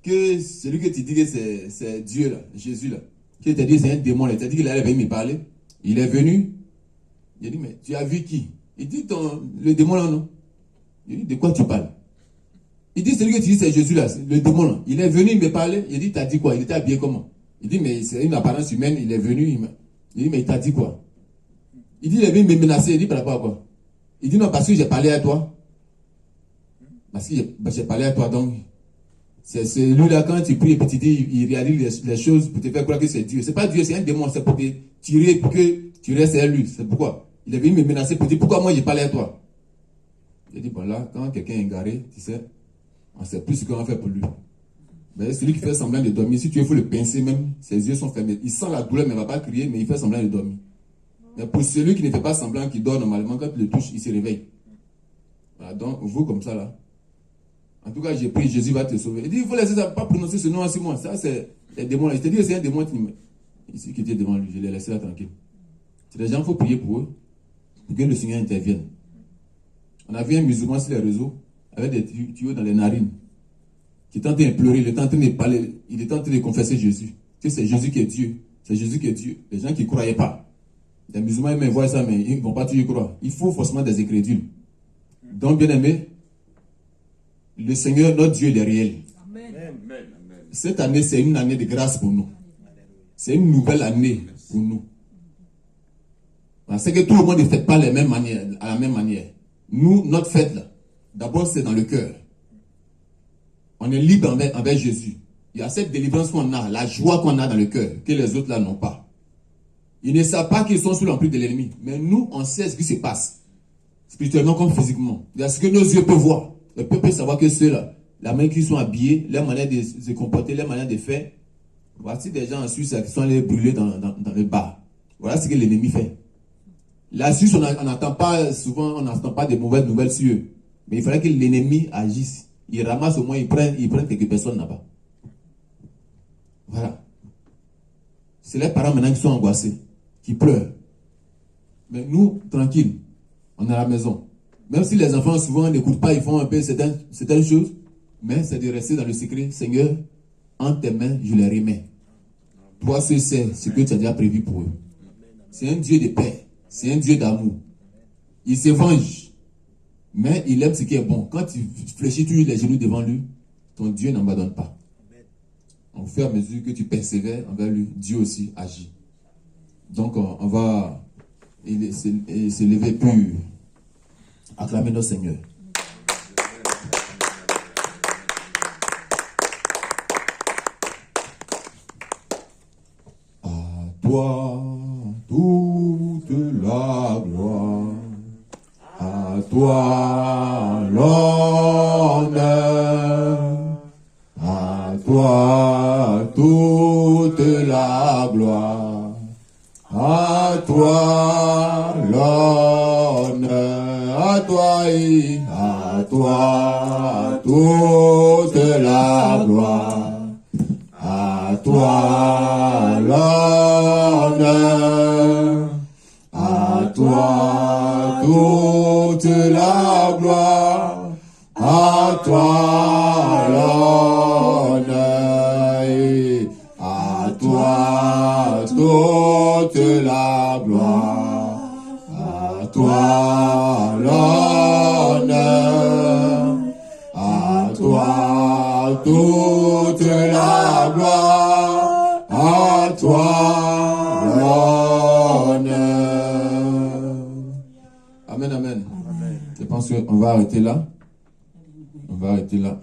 Que celui que tu dis que c'est Dieu là, Jésus là. Qui t'a dit c'est un démon là. Il t'a dit qu'il allait venir me parler. Il est venu. Il a dit, mais tu as vu qui? Il dit, le démon là, non? Il dit, de quoi tu parles? Il dit, celui que tu dis c'est Jésus là, le démon là. Il est venu me parler. Il dit, t'as dit quoi? Il était habillé comment? Il dit, mais c'est une apparence humaine. Il est venu. Il dit, mais il t'a dit quoi? Il dit, il est venu me menacer. Il dit, par rapport à quoi? Il dit, non, parce que j'ai parlé à toi. Parce que j'ai parlé à toi, donc. C'est celui-là, quand tu pries et puis tu dis, il réalise les choses pour te faire croire que c'est Dieu. C'est pas Dieu, c'est un démon. C'est pour te tirer pour que tu restes à lui. C'est pourquoi. Il est venu me menacer pour dire, pourquoi moi j'ai parlé à toi? Il a dit, bon là, quand quelqu'un est égaré, tu sais, on ne sait plus ce qu'on va faire pour lui. Mais celui qui fait semblant de dormir, si tu veux, il faut le pincer même, ses yeux sont fermés. Il sent la douleur, mais il ne va pas crier, mais il fait semblant de dormir. Mais pour celui qui ne fait pas semblant, qui dort normalement, quand tu le touches, il se réveille. Voilà, donc, vous comme ça là. En tout cas, j'ai pris, Jésus va te sauver. Il dit, il faut laisser ça, pas prononcer ce nom à 6 mois. Ça, c'est les démons. Je te dis, c'est un démon ici qui était devant lui. Je l'ai laissé là tranquille. C'est des gens, il faut prier pour eux, pour que le Seigneur intervienne. On a vu un musulman sur les réseaux, avec des tuyaux dans les narines, qui est en train de pleurer, il est en train de parler, il est en train de confesser Jésus. Que c'est Jésus qui est Dieu. C'est Jésus qui est Dieu. Les gens qui ne croyaient pas. Les musulmans, ils voient ça, mais ils ne vont pas toujours y croire. Il faut forcément des incrédules. Donc, bien aimé, le Seigneur, notre Dieu, il est réel. Amen. Cette année, c'est une année de grâce pour nous. C'est une nouvelle année pour nous. C'est que tout le monde ne fête pas à la même manière. Nous, notre fête, là, d'abord, c'est dans le cœur. On est libre envers Jésus. Il y a cette délivrance qu'on a, la joie qu'on a dans le cœur, que les autres là n'ont pas. Ils ne savent pas qu'ils sont sous l'emprise de l'ennemi. Mais nous, on sait ce qui se passe. Spirituellement comme physiquement. Il y a ce que nos yeux peuvent voir. Le peuple peut savoir que ceux-là, la manière qu'ils sont habillés, leur manière de se comporter, leur manière de faire. Voici des gens en Suisse qui sont allés brûler dans le bar. Voilà ce que l'ennemi fait. La Suisse, on n'entend pas souvent, on n'entend pas de mauvaises nouvelles sur eux. Mais il faudrait que l'ennemi agisse. Il ramasse au moins, il prend quelques personnes là-bas. Voilà. C'est les parents maintenant qui sont angoissés, qui pleurent. Mais nous, tranquilles, on est à la maison. Même si les enfants souvent n'écoutent pas, ils font un peu certaines choses, mais c'est de rester dans le secret. Seigneur, en tes mains, je les remets. Toi, tu sais ce que tu as déjà prévu pour eux. C'est un Dieu de paix. C'est un Dieu d'amour. Il se venge. Mais il aime ce qui est bon. Quand tu fléchis toujours les genoux devant lui, ton Dieu n'abandonne pas. Au fur et à mesure que tu persévères envers lui, Dieu aussi agit. Donc, on va se lever pour acclamer notre Seigneur. À toi toute la gloire, à toi l'honneur, à toi toute la gloire, à toi l'honneur, à toi toute la gloire, à toi l'honneur, à toi toute la gloire, à toi l'honneur, à toi toute la gloire, à toi l'honneur, à toi toute la gloire, à toi l'honneur. Amen, amen. Je pense qu'on va arrêter là. On va arrêter là.